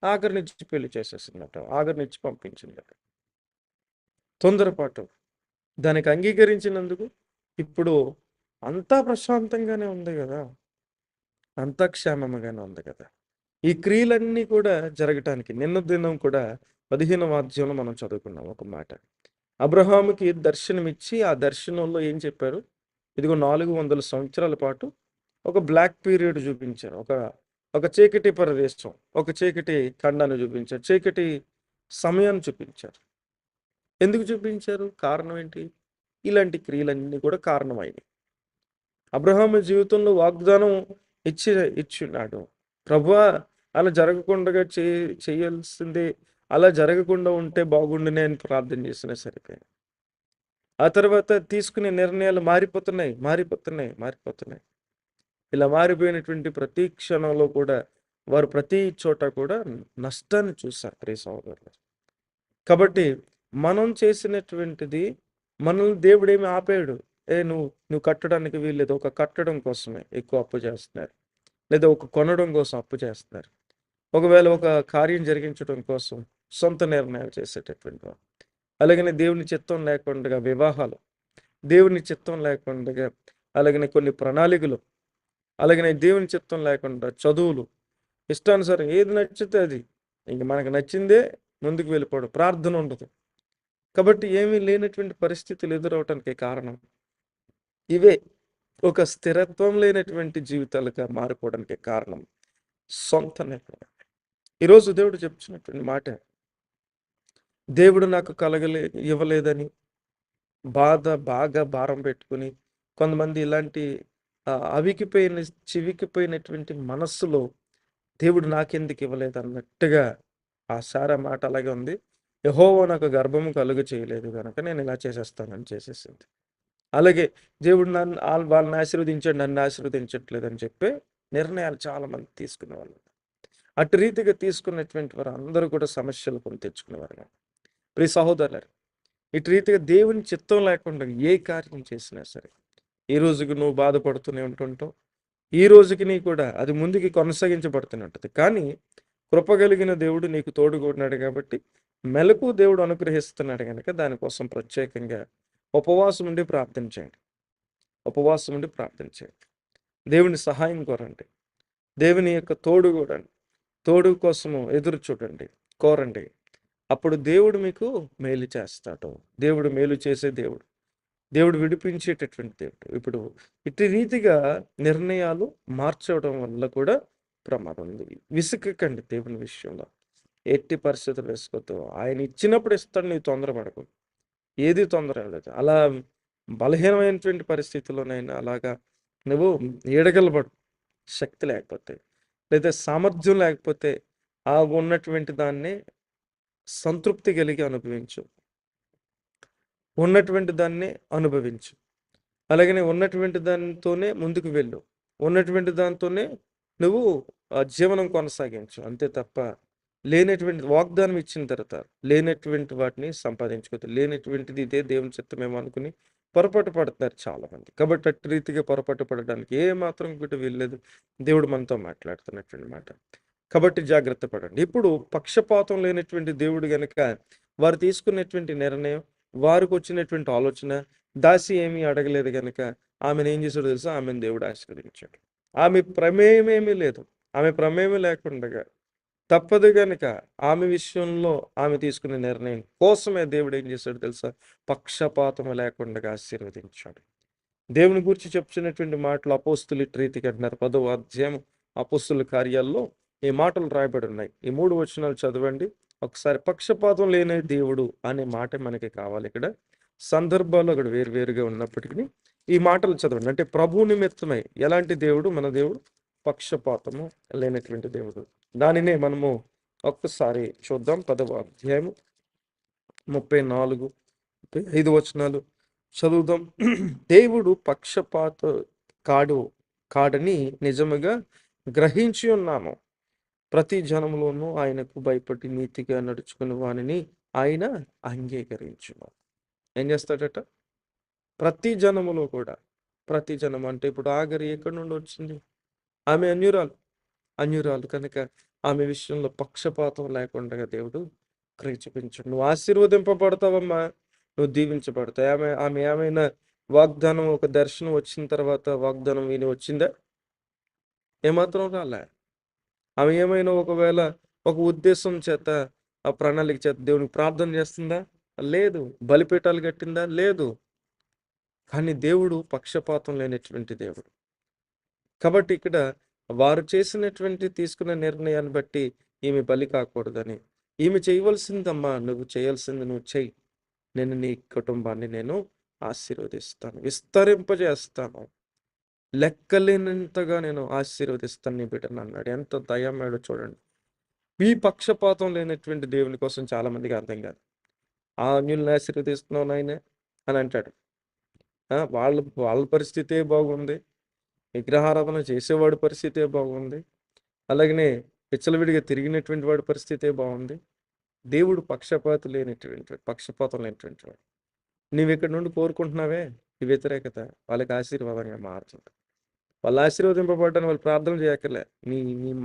A: ఆఖరినిచ్చి పెళ్లి చేసేసిందట. ఆఖరినిచ్చి పంపించిందట. తొందరపాటు. దానికి అంగీకరించినందుకు ఇప్పుడు అంతా ప్రశాంతంగానే ఉంది కదా! అంతా క్షేమంగానే ఉంది కదా! ఈ క్రియలన్నీ కూడా జరగటానికి నిన్న దినం కూడా 15వ అధ్యాయంలో మనం చదువుకున్నాం ఒక మాట. అబ్రహాముకి దర్శనమిచ్చి ఆ దర్శనంలో ఏం చెప్పారు? ఇదిగో 400 సంవత్సరాల పాటు ఒక బ్లాక్ పీరియడ్ చూపించారు. ఒక చీకటి ప్రదేశం, ఒక చీకటి ఖండాన్ని చూపించారు. చీకటి సమయాన్ని చూపించారు. ఎందుకు చూపించారు? కారణం ఏంటి? ఇలాంటి క్రియలన్నీ కూడా కారణమైనవి. అబ్రహాము జీవితంలో వాగ్దానం ఇచ్చిన్నాడు. ప్రభువా అలా జరగకుండా చేయాల్సిందే, అలా జరగకుండా ఉంటే బాగుండునే అని ప్రార్థన చేసినా సరిపోయింది. ఆ తర్వాత తీసుకునే నిర్ణయాలు మారిపోతున్నాయి. ఇలా మారిపోయినటువంటి ప్రతి క్షణంలో కూడా వారు ప్రతి చోట కూడా నష్టాన్ని చూశారు ప్రియ సహోదరులు. కాబట్టి మనం చేసినటువంటిది మనల్ని దేవుడేమి ఆపేయడు. నువ్వు కట్టడానికి వీల్లేదు. ఒక కట్టడం కోసమే ఎక్కువ అప్పు చేస్తున్నారు, లేదా ఒక కొనడం కోసం అప్పు చేస్తున్నారు. ఒకవేళ ఒక కార్యం జరిగించడం కోసం సొంత నిర్ణయాలు చేసేటటువంటి వారు. అలాగనే దేవుని చిత్తం లేకుండా వివాహాలు, దేవుని చిత్తం లేకుండా అలాగనే కొన్ని ప్రణాళికలు, అలాగనే దేవుని చిత్తం లేకుండా చదువులు, ఇష్టానుసారం ఏది నచ్చితే అది. ఇంక మనకు నచ్చిందే ముందుకు వెళ్ళిపోవడం. ప్రార్థన ఉండదు. కాబట్టి ఏమీ లేనటువంటి పరిస్థితులు ఎదురవటానికి కారణం ఇవే. ఒక స్థిరత్వం లేనటువంటి జీవితాలుగా మారిపోవడానికి కారణం సొంత నిర్ణయం. ఈరోజు దేవుడు చెప్తున్నటువంటి మాట, దేవుడు నాకు ఇవ్వలేదని బాగా భారం పెట్టుకుని కొంతమంది ఇలాంటి చివికిపోయినటువంటి మనస్సులో దేవుడు నాకెందుకు ఇవ్వలేదు అన్నట్టుగా ఆ సారా మాట అలాగే ఉంది. యెహోవా నాకు గర్భము కలుగ చేయలేదు కనుక నేను ఇలా చేసేస్తానని చేసేసింది. అలాగే దేవుడు వాళ్ళని ఆశీర్వదించాడు, నన్ను ఆశీర్వదించట్లేదు అని చెప్పి నిర్ణయాలు చాలామంది తీసుకునేవాళ్ళు. అటు రీతిగా తీసుకున్నటువంటి వారు అందరూ కూడా సమస్యలు కొని తెచ్చుకునేవారు. ప్రియ సహోదరులారా, ఇటు రీతిగా దేవుని చిత్తం లేకుండా ఏ కార్యం చేసినా సరే ఈ రోజుకి నువ్వు బాధపడుతూనే ఉంటుంటావు. ఈ రోజుకి నీ కూడా అది ముందుకి కొనసాగించబడుతూనే ఉంటుంది. కానీ కృప కలిగిన దేవుడు నీకు తోడుగా ఉన్నాడు కాబట్టి మెలకు దేవుడు అనుగ్రహిస్తున్నాడు కనుక దానికోసం ప్రత్యేకంగా ఉపవాసం ఉండి ప్రార్థన చేయండి. దేవుని సహాయం కోరండి. దేవుని యొక్క తోడు కోసము ఎదురు చూడండి, కోరండి. అప్పుడు దేవుడు మీకు మేలు చేస్తాడు. దేవుడు మేలు చేసే దేవుడు, దేవుడు విడిపించేటటువంటి దేవుడు. ఇప్పుడు ఇటు రీతిగా నిర్ణయాలు మార్చడం వల్ల కూడా ప్రమాదం ఉంది. విసుకకండి దేవుని విషయంలో. ఎట్టి పరిస్థితులు వేసుకోవద్దు. ఆయన ఇచ్చినప్పుడు ఇస్తాడు, నీవు తొందరపడకు. ఏది తొందర లేదు. అలా బలహీనమైనటువంటి పరిస్థితుల్లోనైనా అలాగా నువ్వు ఎడగలబడు. శక్తి లేకపోతే, లేదా సామర్థ్యం లేకపోతే ఆ ఉన్నటువంటి దాన్ని సంతృప్తి కలిగి అనుభవించు. అలాగనే ఉన్నటువంటి దానితోనే ముందుకు వెళ్ళు. ఉన్నటువంటి దాంతోనే నువ్వు జీవనం కొనసాగించు. అంతే తప్ప లేనటువంటి వాగ్దానం ఇచ్చిన తర్వాత లేనటువంటి వాటిని సంపాదించుకోవద్దు. లేనటువంటిది ఇదే దేవుని చిత్తమేమో అనుకుని పొరపాటు పడుతున్నారు చాలామంది. కాబట్టి అట్టి రీతిగా పొరపాటు పడడానికి ఏ మాత్రం కూడా వీల్లేదు. దేవుడు మనతో మాట్లాడుతున్నటువంటి మాట. కాబట్టి జాగ్రత్త పడండి. ఇప్పుడు పక్షపాతం లేనటువంటి దేవుడు గనుక వారు తీసుకున్నటువంటి నిర్ణయం, వారికి వచ్చినటువంటి ఆలోచన, దాసి ఏమీ అడగలేదు గనుక ఆమెను ఏం చేశాడో తెలుసా? ఆమెను దేవుడు ఆశీర్వదించాడు. ఆమె ప్రమేయమేమీ లేదు. ఆమె ప్రమేయం లేకుండగా తప్పదు గనుక ఆమె విషయంలో ఆమె తీసుకునే నిర్ణయం కోసమే దేవుడు ఏం చేశాడు తెలుసా? పక్షపాతము లేకుండా ఆశీర్వదించాడు. దేవుని గురించి చెప్తున్నటువంటి మాటలు అపోస్తులు ఇట్టి రీతిగా అంటున్నారు. 10వ అధ్యాయం అపోస్తుల కార్యాల్లో ఈ మాటలు రాయబడి ఉన్నాయి. ఈ 3 వచనాలు చదవండి ఒకసారి. పక్షపాతం లేని దేవుడు అనే మాట మనకి కావాలి. ఇక్కడ సందర్భాలు అక్కడ వేరువేరుగా ఉన్నప్పటికీ ఈ మాటలు చదవండి. అంటే ప్రభు నిమిత్తమై ఎలాంటి దేవుడు? మన దేవుడు పక్షపాతము లేనటువంటి దేవుడు. దానినే మనము ఒక్కసారి చూద్దాం. 10వ అధ్యాయం 34, 35 వచనాలు చదువుదాం. దేవుడు పక్షపాత కాడని నిజముగా గ్రహించి ఉన్నాము. ప్రతి జనములోనూ ఆయనకు భయపడి నీతిగా నడుచుకుని వానిని ఆయన అంగీకరించును. ఏం చేస్తాడట? ప్రతి జనములో కూడా. ప్రతి జనం అంటే ఇప్పుడు ఆగరి ఎక్కడి నుండి వచ్చింది? ఆమె అన్యురాలు కనుక ఆమె విషయంలో పక్షపాతం లేకుండా దేవుడు కృప చూపించాడు. నువ్వు ఆశీర్వదింపబడతావమ్మా, నువ్వు దీవించబడతావు. ఆమె ఏమైనా వాగ్దానం, ఒక దర్శనం వచ్చిన తర్వాత వాగ్దానం విని వచ్చిందా? ఏమాత్రం రాలే. ఆమె ఏమైనా ఒకవేళ ఒక ఉద్దేశం చేత, ఆ ప్రణాళిక చేత దేవునికి ప్రార్థన చేస్తుందా? లేదు. బలిపీఠాలు కట్టిందా? లేదు. కానీ దేవుడు పక్షపాతం లేనటువంటి దేవుడు. కాబట్టి ఇక్కడ వారు తీసుకున్న నిర్ణయాన్ని బట్టి ఈమె బలి కాకూడదని, ఈమె చేయవలసిందమ్మా, నువ్వు చేయాల్సింది నువ్వు చెయ్యి, నేను నీ కుటుంబాన్ని నేను ఆశీర్వదిస్తాను, విస్తరింపజేస్తాను, లెక్కలేనంతగా నేను ఆశీర్వదిస్తాను నీ బిడ్డను అన్నాడు. ఎంత దయమేడో చూడండి. ఈ పక్షపాతం లేనటువంటి దేవుని కోసం చాలా మందికి అర్థం కాదు. ఆ అన్యుల్ని ఆశీర్వదిస్తున్నావు నాయనే అని అంటాడు. వాళ్ళ పరిస్థితే బాగుంది, విగ్రహారాధన చేసేవాడి పరిస్థితే బాగుంది, అలాగనే విచ్చలవిడిగా తిరిగినటువంటి వాడి పరిస్థితే బాగుంది. దేవుడు పక్షపాతం లేనటువంటి వాడు. నువ్వు ఇక్కడ నుండి కోరుకుంటున్నావే ఈ వ్యతిరేకత వాళ్ళకి ఆశీర్వాదంగా మారుతుంది. వాళ్ళు ఆశీర్వదింపబడ్డాను, వాళ్ళు ప్రార్థన చేయక్కర్లే. నీ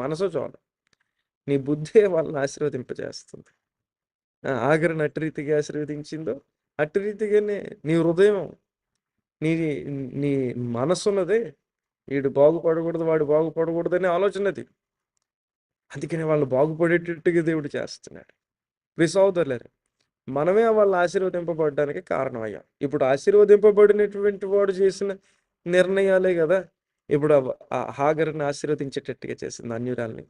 A: మనసు చాలు, నీ బుద్ధే వాళ్ళని ఆశీర్వదింపజేస్తుంది. ఆఖరిని అట్టి రీతిగా ఆశీర్వదించిందో అట్టి రీతిగానే నీ హృదయం, నీ నీ మనసున్నదే వీడు బాగుపడకూడదు, వాడు బాగుపడకూడదు అనే ఆలోచన అది. అందుకని వాళ్ళు బాగుపడేటట్టుగా దేవుడు చేస్తున్నాడు. సహోదరులారా, మనమే వాళ్ళు ఆశీర్వదింపబడడానికి కారణమయ్యాం. ఇప్పుడు ఆశీర్వదింపబడినటువంటి వాడు చేసిన నిర్ణయాలే కదా ఇప్పుడు ఆ హాగరుని ఆశీర్వదించేటట్టుగా చేసింది, అన్యురాల్ని.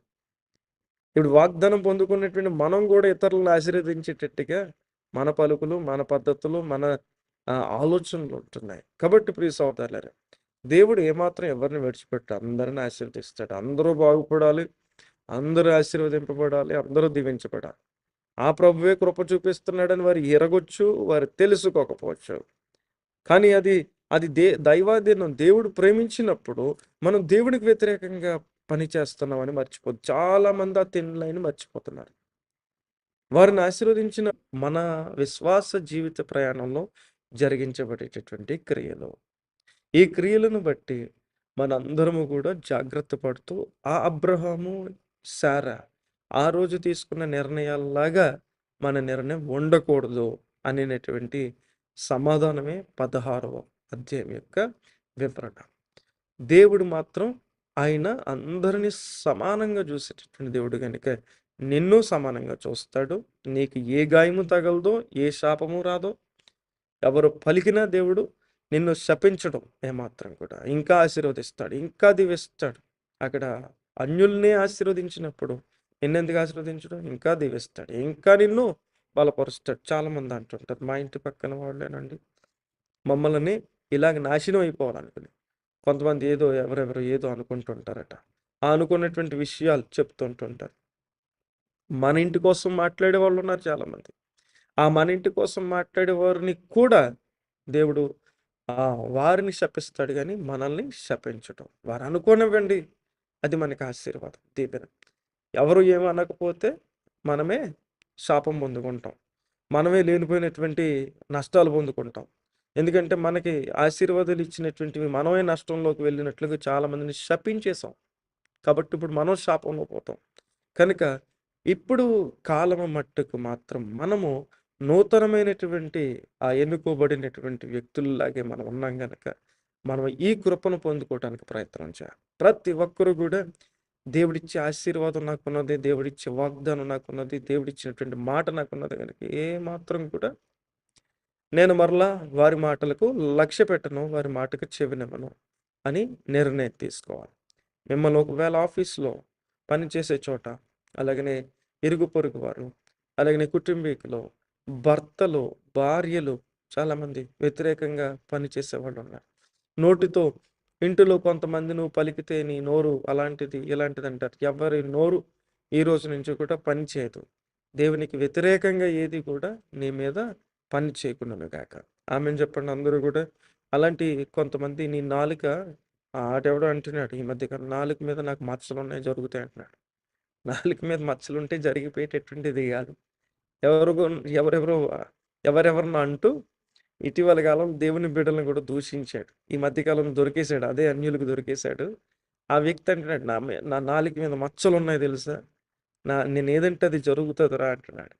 A: ఇప్పుడు వాగ్దానం పొందుకున్నటువంటి మనం కూడా ఇతరులను ఆశీర్వదించేటట్టుగా మన పలుకులు, మన పద్ధతులు, మన ఆలోచనలు ఉంటున్నాయి. కాబట్టి ప్రియ సహోదరులారా, దేవుడు ఏమాత్రం ఎవరిని విడిచిపెట్టాడు, అందరిని ఆశీర్వదిస్తాడు. అందరూ బాగుపడాలి, అందరూ ఆశీర్వదింపబడాలి, అందరూ దీవించబడాలి. ఆ ప్రభువే కృప చూపిస్తున్నాడని వారు ఎరగొచ్చు, వారు తెలుసుకోకపోవచ్చు. కానీ అది దైవాధీనం. దేవుడు ప్రేమించినప్పుడు మనం దేవుడికి వ్యతిరేకంగా పని చేస్తున్నామని మర్చిపోదు. చాలా మంది ఆ తిండ్లైన మర్చిపోతున్నారు. వారిని ఆశీర్వదించిన మన విశ్వాస జీవిత ప్రయాణంలో జరిగించబడేటటువంటి క్రియలు, ఈ క్రియలను బట్టి మనందరము కూడా జాగ్రత్త పడుతూ ఆ అబ్రహాము, శారా ఆ రోజు తీసుకున్న నిర్ణయాల్లాగా మన నిర్ణయం ఉండకూడదు అనేటువంటి సమాధానమే 16వ అధ్యాయం యొక్క వివరణ. దేవుడు మాత్రం ఆయన అందరినీ సమానంగా చూసేటటువంటి దేవుడు కనుక నిన్ను సమానంగా చూస్తాడు. నీకు ఏ గాయము తగలదో, ఏ శాపము రాదో, ఎవరు పలికినా దేవుడు నిన్ను శపించడం ఏమాత్రం కూడా, ఇంకా ఆశీర్వదిస్తాడు, ఇంకా దీవిస్తాడు. అక్కడ అన్యుల్నే ఆశీర్వదించినప్పుడు నిన్నెందుకు ఆశీర్వదించడం? ఇంకా దీవిస్తాడు, ఇంకా నిన్ను బలపరుస్తాడు. చాలామంది అంటుంటారు, మా ఇంటి పక్కన వాళ్ళేనండి మమ్మల్ని ఇలాగ నాశనం అయిపోవాలనుకుని. కొంతమంది ఎవరెవరు ఏదో అనుకుంటుంటారట. ఆ అనుకున్నటువంటి విషయాలు చెప్తుంటుంటారు. మన ఇంటి కోసం మాట్లాడే వాళ్ళు ఉన్నారు చాలామంది. ఆ మన ఇంటి కోసం మాట్లాడే వారిని కూడా దేవుడు వారిని శపిస్తాడు, కానీ మనల్ని శపించటం, వారు అనుకోనివ్వండి, అది మనకి ఆశీర్వాదం, దీవెన. ఎవరు ఏమనకపోతే మనమే శాపం పొందుకుంటాం. మనమే లేనిపోయినటువంటి నష్టాలు పొందుకుంటాం. ఎందుకంటే మనకి ఆశీర్వాదాలు ఇచ్చినటువంటివి మనమే నష్టంలోకి వెళ్ళినట్లుగా చాలామందిని శపించేసాం. కాబట్టి ఇప్పుడు మనం శాపంలో పోతాం. కనుక ఇప్పుడు కాలం మట్టుకు మాత్రం మనము నూతనమైనటువంటి ఆ ఎన్నుకోబడినటువంటి వ్యక్తుల్లాగే మనం ఉన్నాం గనక మనం ఈ కృపను పొందుకోవడానికి ప్రయత్నం చేయాలి. ప్రతి ఒక్కరు కూడా దేవుడిచ్చే ఆశీర్వాదం నాకున్నది, దేవుడిచ్చే వాగ్దానం నాకున్నది, దేవుడిచ్చినటువంటి మాట నాకున్నది కనుక ఏ మాత్రం కూడా నేను మరలా వారి మాటలకు లక్ష్య పెట్టను, వారి మాటకు చెవినివ్వను అని నిర్ణయం తీసుకోవాలి. మిమ్మల్ని ఒకవేళ ఆఫీస్‌లో పనిచేసే చోట, అలాగనే ఇరుగు పొరుగు వారు, అలాగనే కుటుంబీకులు, భర్తలు, భార్యలు చాలామంది వ్యతిరేకంగా పనిచేసేవాళ్ళున్నారు. నోటితో ఇంటిలో కొంతమంది నువ్వు పలికితే నీ నోరు అలాంటిది, ఇలాంటిది అంటారు. ఎవరి నోరు ఈ రోజు నుంచి కూడా పని చేయదు. దేవునికి వ్యతిరేకంగా ఏది కూడా నీ మీద పని చేయకుండాను గాక. ఆమేన్ చెప్పండి అందరూ గూడా. అలాంటి కొంతమంది నీ నాలుక ఆడెవడో అంటున్నాడు ఈ మధ్య కాలం, నాలుక మీద నాకు మచ్చలున్నాయి జరుగుతాయి అంటున్నాడు. నాలుక మీద మచ్చలుంటే జరిగిపోయేటటువంటిది గాదు. ఎవరిగో ఎవరెవరో ఎవరెవరినో అంటూ ఇటీవల కాలం దేవుని బిడ్డలను కూడా దూషించాడు. ఈ మధ్య కాలం దొరికేసాడు. అదే అన్యులకు దొరికేసాడు. ఆ వ్యక్తి అంటున్నాడు, నా నాలుక మీద మచ్చలున్నాయి తెలుసా? నేనేదంటే అది జరుగుతదిరా అంటున్నాడు.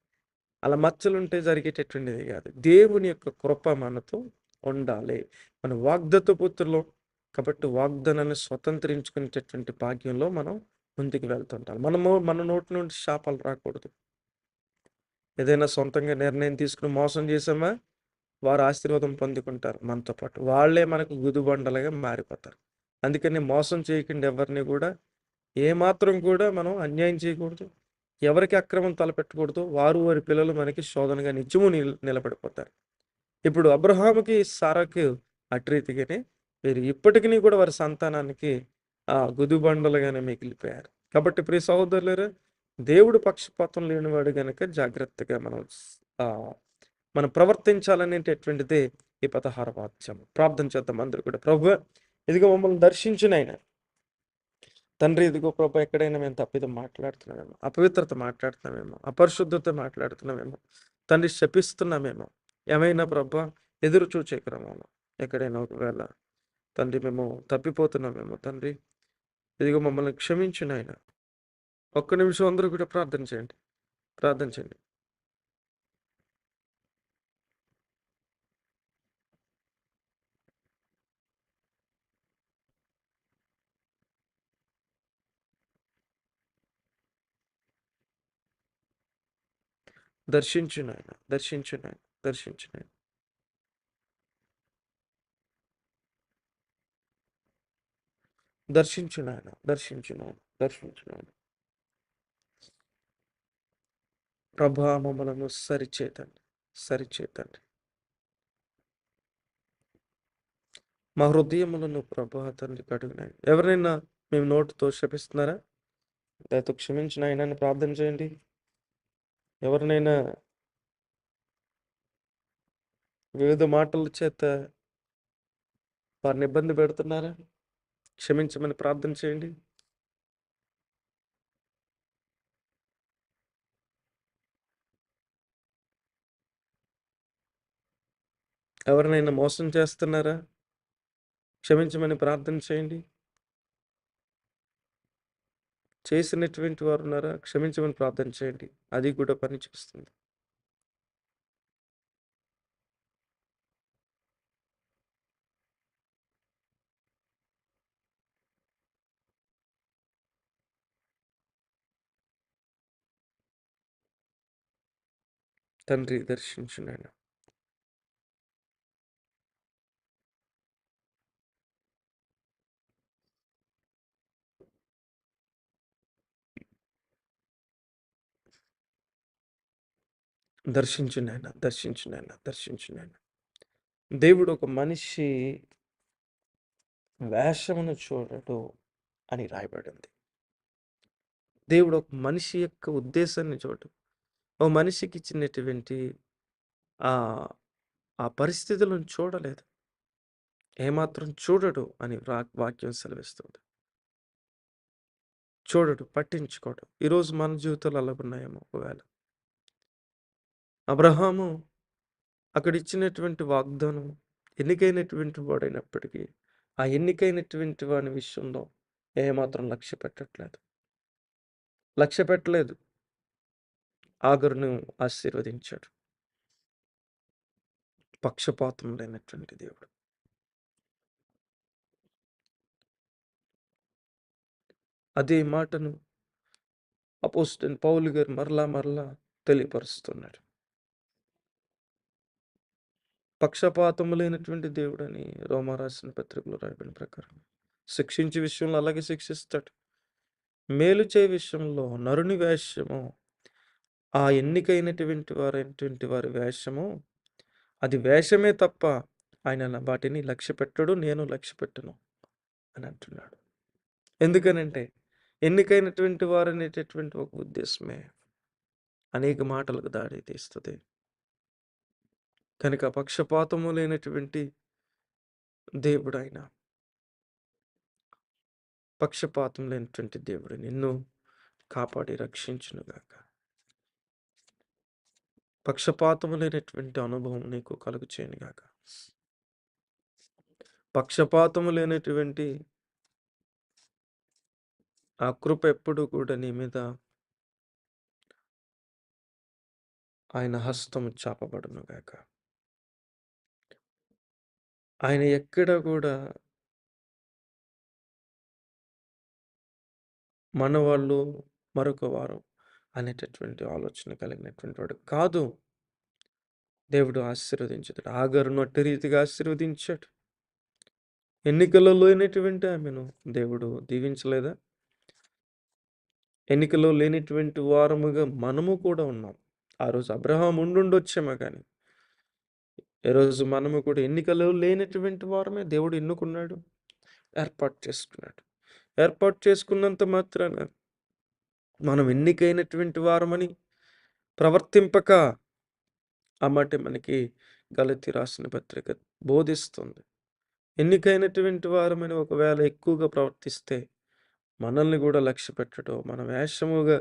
A: అలా మచ్చలుంటే జరిగేటటువంటిది కాదు. దేవుని యొక్క కృప మనతో ఉండాలి. మన వాగ్దత్త పుత్రులం కాబట్టి వాగ్దానాన్ని స్వతంత్రించుకునేటటువంటి భాగ్యంలో మనం ముందుకు వెళ్తుంటాం. మన నోటి నుండి శాపాలు రాకూడదు. ఏదైనా సొంతంగా నిర్ణయం తీసుకొని మోసం చేసామా, వారు ఆశీర్వాదం పొందుకుంటారు మనతో పాటు. వాళ్ళే మనకు గుదిబండలుగా మారిపోతారు. అందుకని మోసం చేయకుండా ఎవరిని కూడా ఏమాత్రం కూడా మనం అన్యాయం చేయకూడదు. ఎవరికి అక్రమం తలపెట్టకూడదు. వారి పిల్లలు మనకి శోధనగా నిత్యము నిలబడిపోతారు. ఇప్పుడు అబ్రహాముకి, సారాకు అటు రీతిగానే వీరు ఇప్పటికిని కూడా వారి సంతానానికి గుదిబండలుగానే మిగిలిపోయారు. కాబట్టి ప్రియ సహోదరులారా, దేవుడు పక్షపాతం లేనివాడు గనక జాగ్రత్తగా మనం ప్రవర్తించాలనేటటువంటిదే ఈ 16వ అధ్యాయం. ప్రార్థన చేద్దాం అందరూ కూడా. ప్రభువా, ఇదిగో మమ్మల్ని దర్శించిన ఆయన తండ్రి, ఇదిగో ప్రభా, ఎక్కడైనా మేము తప్పిదం మాట్లాడుతున్నామేమో, అపవిత్రత మాట్లాడుతున్నామేమో, అపరిశుద్ధత మాట్లాడుతున్నామేమో, తండ్రి శపిస్తున్నామేమో, ఏమైనా ప్రభా ఎదురు చూచే క్రమంలో ఎక్కడైనా ఒకవేళ తండ్రి మేము తప్పిపోతున్నామేమో తండ్రి, ఇదిగో మమ్మల్ని క్షమించిన ఆయన. ఒక్క నిమిషం అందరూ కూడా ప్రార్థన చేయండి. ప్రార్థన చేయండి. దర్శించు నాయన, దర్శించు నాయన, దర్శించు నాయన. దర్శించు నాయన, దర్శించు నాయన, దర్శించు నాయన. ప్రభా, మమ్మలను సరిచేతండి, సరిచేతండి. మా హృదయములను ప్రభా తండ్రి కడుగునాయి. ఎవరైనా మేము నోటితో శపిస్తున్నారా? దయతో క్షమించిన ఆయనని ప్రార్థన చేయండి. ఎవరినైనా వివిధ మాటల చేత వారిని ఇబ్బంది పెడుతున్నారా? క్షమించమని ప్రార్థన చేయండి. ఎవరినైనా మోసం చేస్తున్నారా? క్షమించమని ప్రార్థన చేయండి. చేసినటువంటి వారు ఉన్నారా? క్షమించమని ప్రార్థన చేయండి. అది కూడా పని చేస్తుంది. తండ్రి దర్శించు నాయన. దర్శించు నాయన, దర్శించు నాయన, దర్శించు నాయన. దేవుడు ఒక మనిషి వేషమును చూడడు అని రాయబడింది. దేవుడు ఒక మనిషి యొక్క ఉద్దేశాన్ని చూడడు. ఓ మనిషికి ఇచ్చినటువంటి ఆ ఆ పరిస్థితులను చూడలేదు. ఏమాత్రం చూడడు అని వాక్యం సెలవిస్తుంది. చూడడు, పట్టించుకోడు. ఈరోజు మన జీవితాలు అలాగున్నాయేమో ఒకవేళ. అబ్రహాము అక్కడిచ్చినటువంటి వాగ్దానం ఎన్నికైనటువంటి వాడైనప్పటికీ, ఆ ఎన్నికైనటువంటి వాని విషయంలో ఏమాత్రం లక్ష్య పెట్టట్లేదు. లక్ష్య పెట్టలేదు. ఆగరును ఆశీర్వదించాడు. పక్షపాతం లేనటువంటి దేవుడు. అదే మాటను అపోస్తలుడైన పౌలు గారు మరలా తెలియపరుస్తున్నాడు. పక్షపాతం లేనటువంటి దేవుడని రోమా రాసిన పత్రికలో రాయబడిన ప్రకారం శిక్షించే విషయంలో అలాగే శిక్షిస్తాడు. మేలు చేయ విషయంలో నరుని వేషము, ఆ ఎన్నికైనటువంటి వారి వేషము, అది వేషమే తప్ప ఆయన వాటిని లక్ష్య పెట్టడు, నేను లక్ష్య పెట్టను అని అంటున్నాడు. ఎందుకనంటే ఎన్నికైనటువంటి వారు అనేటటువంటి ఒక ఉద్దేశమే అనేక మాటలకు దాడి తీస్తుంది. కనుక పక్షపాతము లేనటువంటి దేవుడు ఆయన. పక్షపాతం లేనటువంటి దేవుడు నిన్ను కాపాడి రక్షించునుగాక. పక్షపాతము లేనటువంటి అనుభవం నీకు కలుగు చేయనుగాక. పక్షపాతము లేనటువంటి ఆ కృప ఎప్పుడు కూడా నీ మీద ఆయన హస్తము చాపబడునుగాక. ఆయన ఎక్కడ కూడా మనవాళ్ళు మరొక వారు అనేటటువంటి ఆలోచన కలిగినటువంటి వాడు కాదు. దేవుడు ఆశీర్వదించాడు. ఆగరును అట్టి రీతిగా ఆశీర్వదించాడు. ఎన్నికలో లేనటువంటి ఆమెను దేవుడు దీవించలేదా? ఎన్నికలో లేనటువంటి వారముగా మనము కూడా ఉన్నాం. ఆ రోజు అబ్రహాం ఉండుండొచ్చేమో కానీ ఈరోజు మనము కూడా ఎన్నికలో లేనటువంటి వారమే దేవుడు ఎన్నుకున్నాడు, ఏర్పాటు చేసుకున్నాడు. ఏర్పాటు చేసుకున్నంత మాత్రాన మనం ఎన్నికైనటువంటి వారమని ప్రవర్తింపక, ఆ మాట మనకి గలతీ రాసిన పత్రిక బోధిస్తుంది. ఎన్నికైనటువంటి వారమని ఒకవేళ ఎక్కువగా ప్రవర్తిస్తే మనల్ని కూడా లక్ష్య పెట్టడం, మన వేషముగా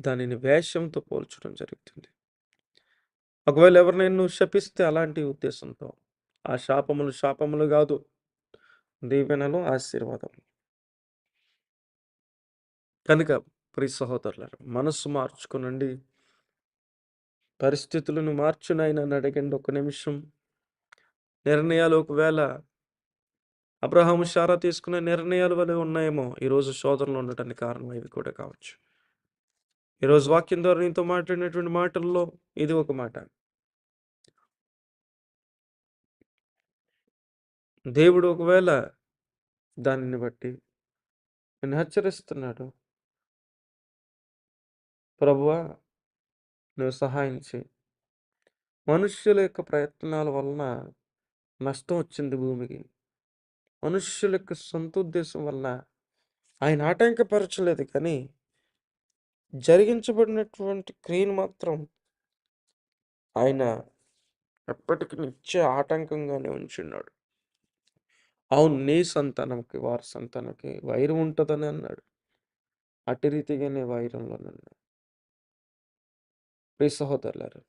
A: దానిని వేషంతో పోల్చడం జరుగుతుంది. ఒకవేళ ఎవరినైనా నువ్వు శపిస్తే అలాంటి ఉద్దేశంతో, ఆ శాపములు కాదు, దీవెనలు, ఆశీర్వాదములు. కనుక ప్రియ సహోదరులారా, మనస్సు మార్చుకునండి. పరిస్థితులను మార్చునైనా అడగండి. ఒక నిమిషం నిర్ణయాలు ఒకవేళ అబ్రహాము శారా తీసుకునే నిర్ణయాల వలె ఉన్నాయేమో ఈరోజు శోధనలు ఉండటానికి కారణం ఇవి కూడా కావచ్చు. ఈరోజు వాక్యం ద్వారా నీతో మాట్లాడినటువంటి మాటల్లో ఇది ఒక మాట. దేవుడు ఒకవేళ దానిని బట్టి నిన్ను హెచ్చరిస్తున్నాడు. ప్రభువా, నువ్వు సహాయం చేయి. మనుష్యుల యొక్క ప్రయత్నాల వలన నష్టం వచ్చింది భూమికి. మనుష్యుల యొక్క సొంత ఉద్దేశం వలన ఆయన ఆటంకపరచలేదు, కానీ జరిగించబడినటువంటి క్రియను మాత్రం ఆయన ఎప్పటికీ నిత్య ఆటంకంగానే ఉంచున్నాడు. అవును, నీ సంతానంకి వారి సంతానంకి వైరం ఉంటుందని అన్నాడు. అటు రీతిగానే వైరంలోనన్నా. ప్రియ సహోదరులారా,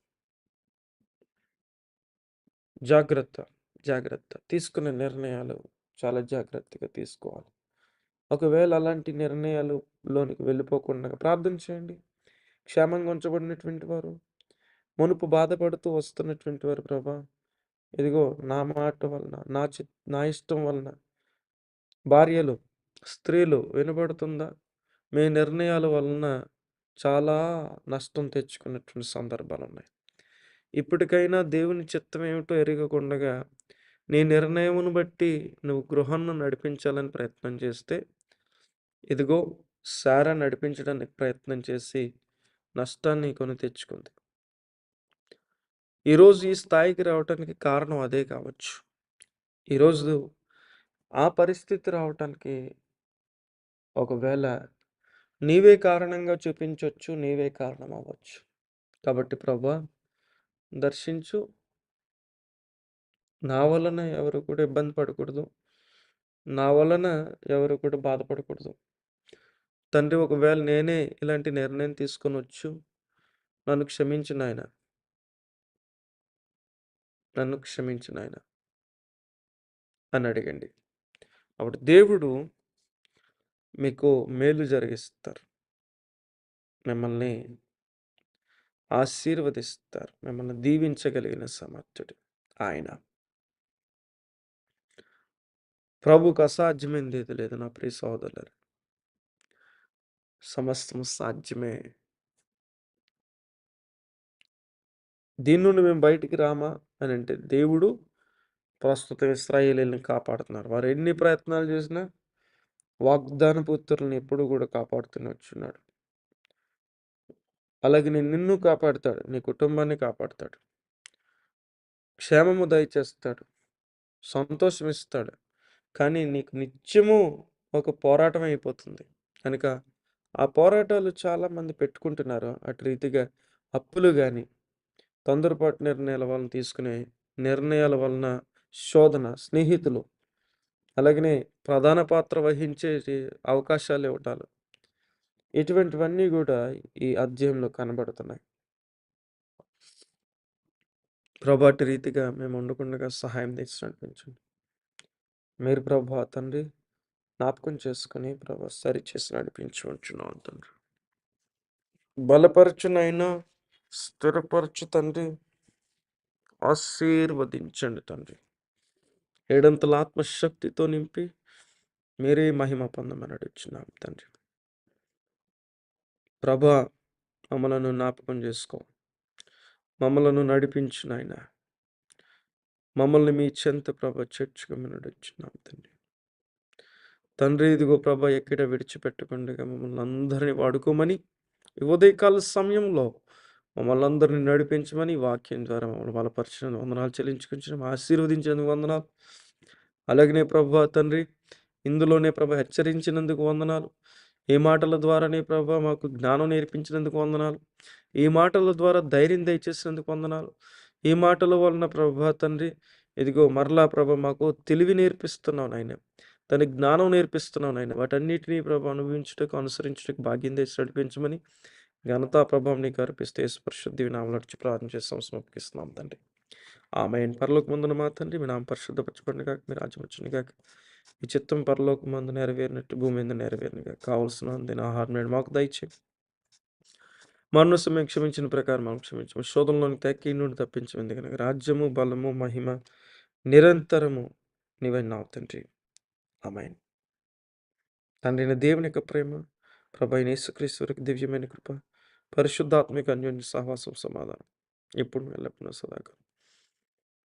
A: జాగ్రత్త తీసుకునే నిర్ణయాలు చాలా జాగ్రత్తగా తీసుకోవాలి. ఒకవేళ అలాంటి నిర్ణయాలలోనికి వెళ్ళిపోకుండా ప్రార్థన చేయండి. క్షేమంగా ఉంచబడినటువంటి వారు, మునుపు బాధపడుతూ వస్తున్నటువంటి వారు, ప్రభా ఇదిగో నా మాట వలన, నా ఇష్టం వలన భార్యలు, స్త్రీలు వినబడుతుందా? మీ నిర్ణయాల వలన చాలా నష్టం తెచ్చుకున్నటువంటి సందర్భాలు ఉన్నాయి. ఇప్పటికైనా దేవుని చిత్తం ఏమిటో ఎరగకుండగా నీ నిర్ణయమును బట్టి నువ్వు గృహాన్ని నడిపించాలని ప్రయత్నం చేస్తే, ఇదిగో శారా నడిపించడానికి ప్రయత్నం చేసి నష్టాన్ని కొని తెచ్చుకుంది. ఈరోజు ఈ స్థాయికి రావటానికి కారణం అదే కావచ్చు. ఈరోజు ఆ పరిస్థితి రావటానికి ఒకవేళ నీవే కారణంగా చూపించవచ్చు, నీవే కారణం అవ్వచ్చు. కాబట్టి ప్రభువా దర్శించు. నా వలన ఎవరు కూడా ఇబ్బంది పడకూడదు, నా వలన ఎవరు కూడా బాధపడకూడదు. తండ్రి ఒకవేళ నేనే ఇలాంటి నిర్ణయం తీసుకొనొచ్చు, నన్ను క్షమించు నాయన. నన్ను క్షమించు నాయన అని అడగండి. అప్పుడు దేవుడు మీకు మేలు జరిగిస్తారు. మిమ్మల్ని ఆశీర్వదిస్తారు. మిమ్మల్ని దీవించగలిగిన సమర్థుడు ఆయన. ప్రభువుకు అసాధ్యమైనది ఏది లేదు నా ప్రియ సహోదరులారా. సమస్తం సాధ్యమే. దీని నుండి మేము బయటికి రామా అని అంటే దేవుడు ప్రస్తుతం ఇశ్రాయేలీయులను కాపాడుతున్నారు. వారు ఎన్ని ప్రయత్నాలు చేసినా వాగ్దాన పుత్రులను ఎప్పుడు కూడా కాపాడుతూనే వచ్చున్నాడు. అలాగే నిన్ను కాపాడుతాడు, నీ కుటుంబాన్ని కాపాడుతాడు, క్షేమము దయచేస్తాడు, సంతోషం ఇస్తాడు. కానీ నీకు నిత్యము ఒక పోరాటం అయిపోతుంది కనుక ఆ పోరాటాలు చాలామంది పెట్టుకుంటున్నారు. అటు రీతిగా అప్పులు కానీ తొందరపాటు నిర్ణయాల వలన తీసుకునే నిర్ణయాల వలన శోధన, స్నేహితులు, అలాగనే ప్రధాన పాత్ర వహించే అవకాశాలు ఇవ్వటాలు, ఇటువంటివన్నీ కూడా ఈ అధ్యాయంలో కనబడుతున్నాయి. ప్రభు అటు రీతిగా మేము ఉండకుండా సహాయం చేసి నడిపించండి. మీరు ప్రభు తండ్రి జ్ఞాపకం చేసుకుని ప్రభు సరిచేసి నడిపించుకుంటున్నాం తండ్రి. బలపరచునైనా స్థిరపరచు తండ్రి, ఆశీర్వదించండి తండ్రి. ఏడంతల ఆత్మశక్తితో నింపి మీరే మహిమ పొందమని అడుగుచున్నాం తండ్రి. ప్రభా మమ్మలను జ్ఞాపకం చేసుకో, మమ్మలను నడిపించు నాయన. మమ్మల్ని మీ చెంత ప్రభ చేర్చుకోమని అడుగుచున్నాం తండ్రి. తండ్రి ఇదిగో ప్రభ ఎక్కడ విడిచిపెట్టకుండా మమ్మల్ని అందరినీ వాడుకోమని ఈ ఉదయకాల సమయంలో మమ్మల్ని అందరినీ నడిపించమని వాక్యం ద్వారా మమ్మల్ని బలపరిచిన వందనాలు చెల్లించుకుంటున్నాం, ఆశీర్వదించినందుకు వందనాలు. అలాగనే ప్రభా తండ్రి ఇందులోనే ప్రభ హెచ్చరించినందుకు వందనాలు. ఈ మాటల ద్వారానే ప్రభ మాకు జ్ఞానం నేర్పించినందుకు వందనాలు. ఈ మాటల ద్వారా ధైర్యం దయచేసినందుకు వందనాలు. ఈ మాటల వలన ప్రభా తండ్రి ఇదిగో మరలా ప్రభ మాకు తెలివి నేర్పిస్తున్నావు నాయన, దాని జ్ఞానం నేర్పిస్తున్నావు నాయన. వాటన్నిటినీ ప్రభ అనుభవించుటకు అనుసరించుటకు భాగ్యం చేసి నడిపించమని ఘనతా ప్రభావం నీకు అర్పిస్తే పరిశుద్ధి నామములో నడిచి ప్రార్థన చేస్తాం, సమర్పిస్తున్నాం తండ్రి. ఆమేన్. పరలోకమందున మా తండ్రి, మీ నామం పరిశుద్ధపరచబడును గాక, మీ రాజ్యం వచ్చును గాక, మీ చిత్తం పరలోకమందు నెరవేరినట్టు భూమి మీద నెరవేరును గాక. కావలసిన అందిన ఆహారం నేడు మాకు దయచేయి. మరణ సమయం క్షమించిన ప్రకారం మనం క్షమించము, శోధనలోని తెక్కి నుండి తప్పించము. కనుక రాజ్యము, బలము, మహిమ నిరంతరము నీవైనావు తండ్రి. ఆమేన్. తండ్రి అయిన దేవుని యొక్క ప్రేమ, ప్రభు అయిన యేసుక్రీస్తు వారి దివ్యమైన కృప, పరిశుద్ధాత్మిక అన్యోన్య సహవాసం, సమాధానం ఎప్పుడు ఎల్లప్పుడూ సదాకాలం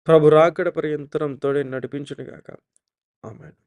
A: ప్రభు రాకడ పర్యంతరం తోడే నడిపించును గాక. ఆమేన్.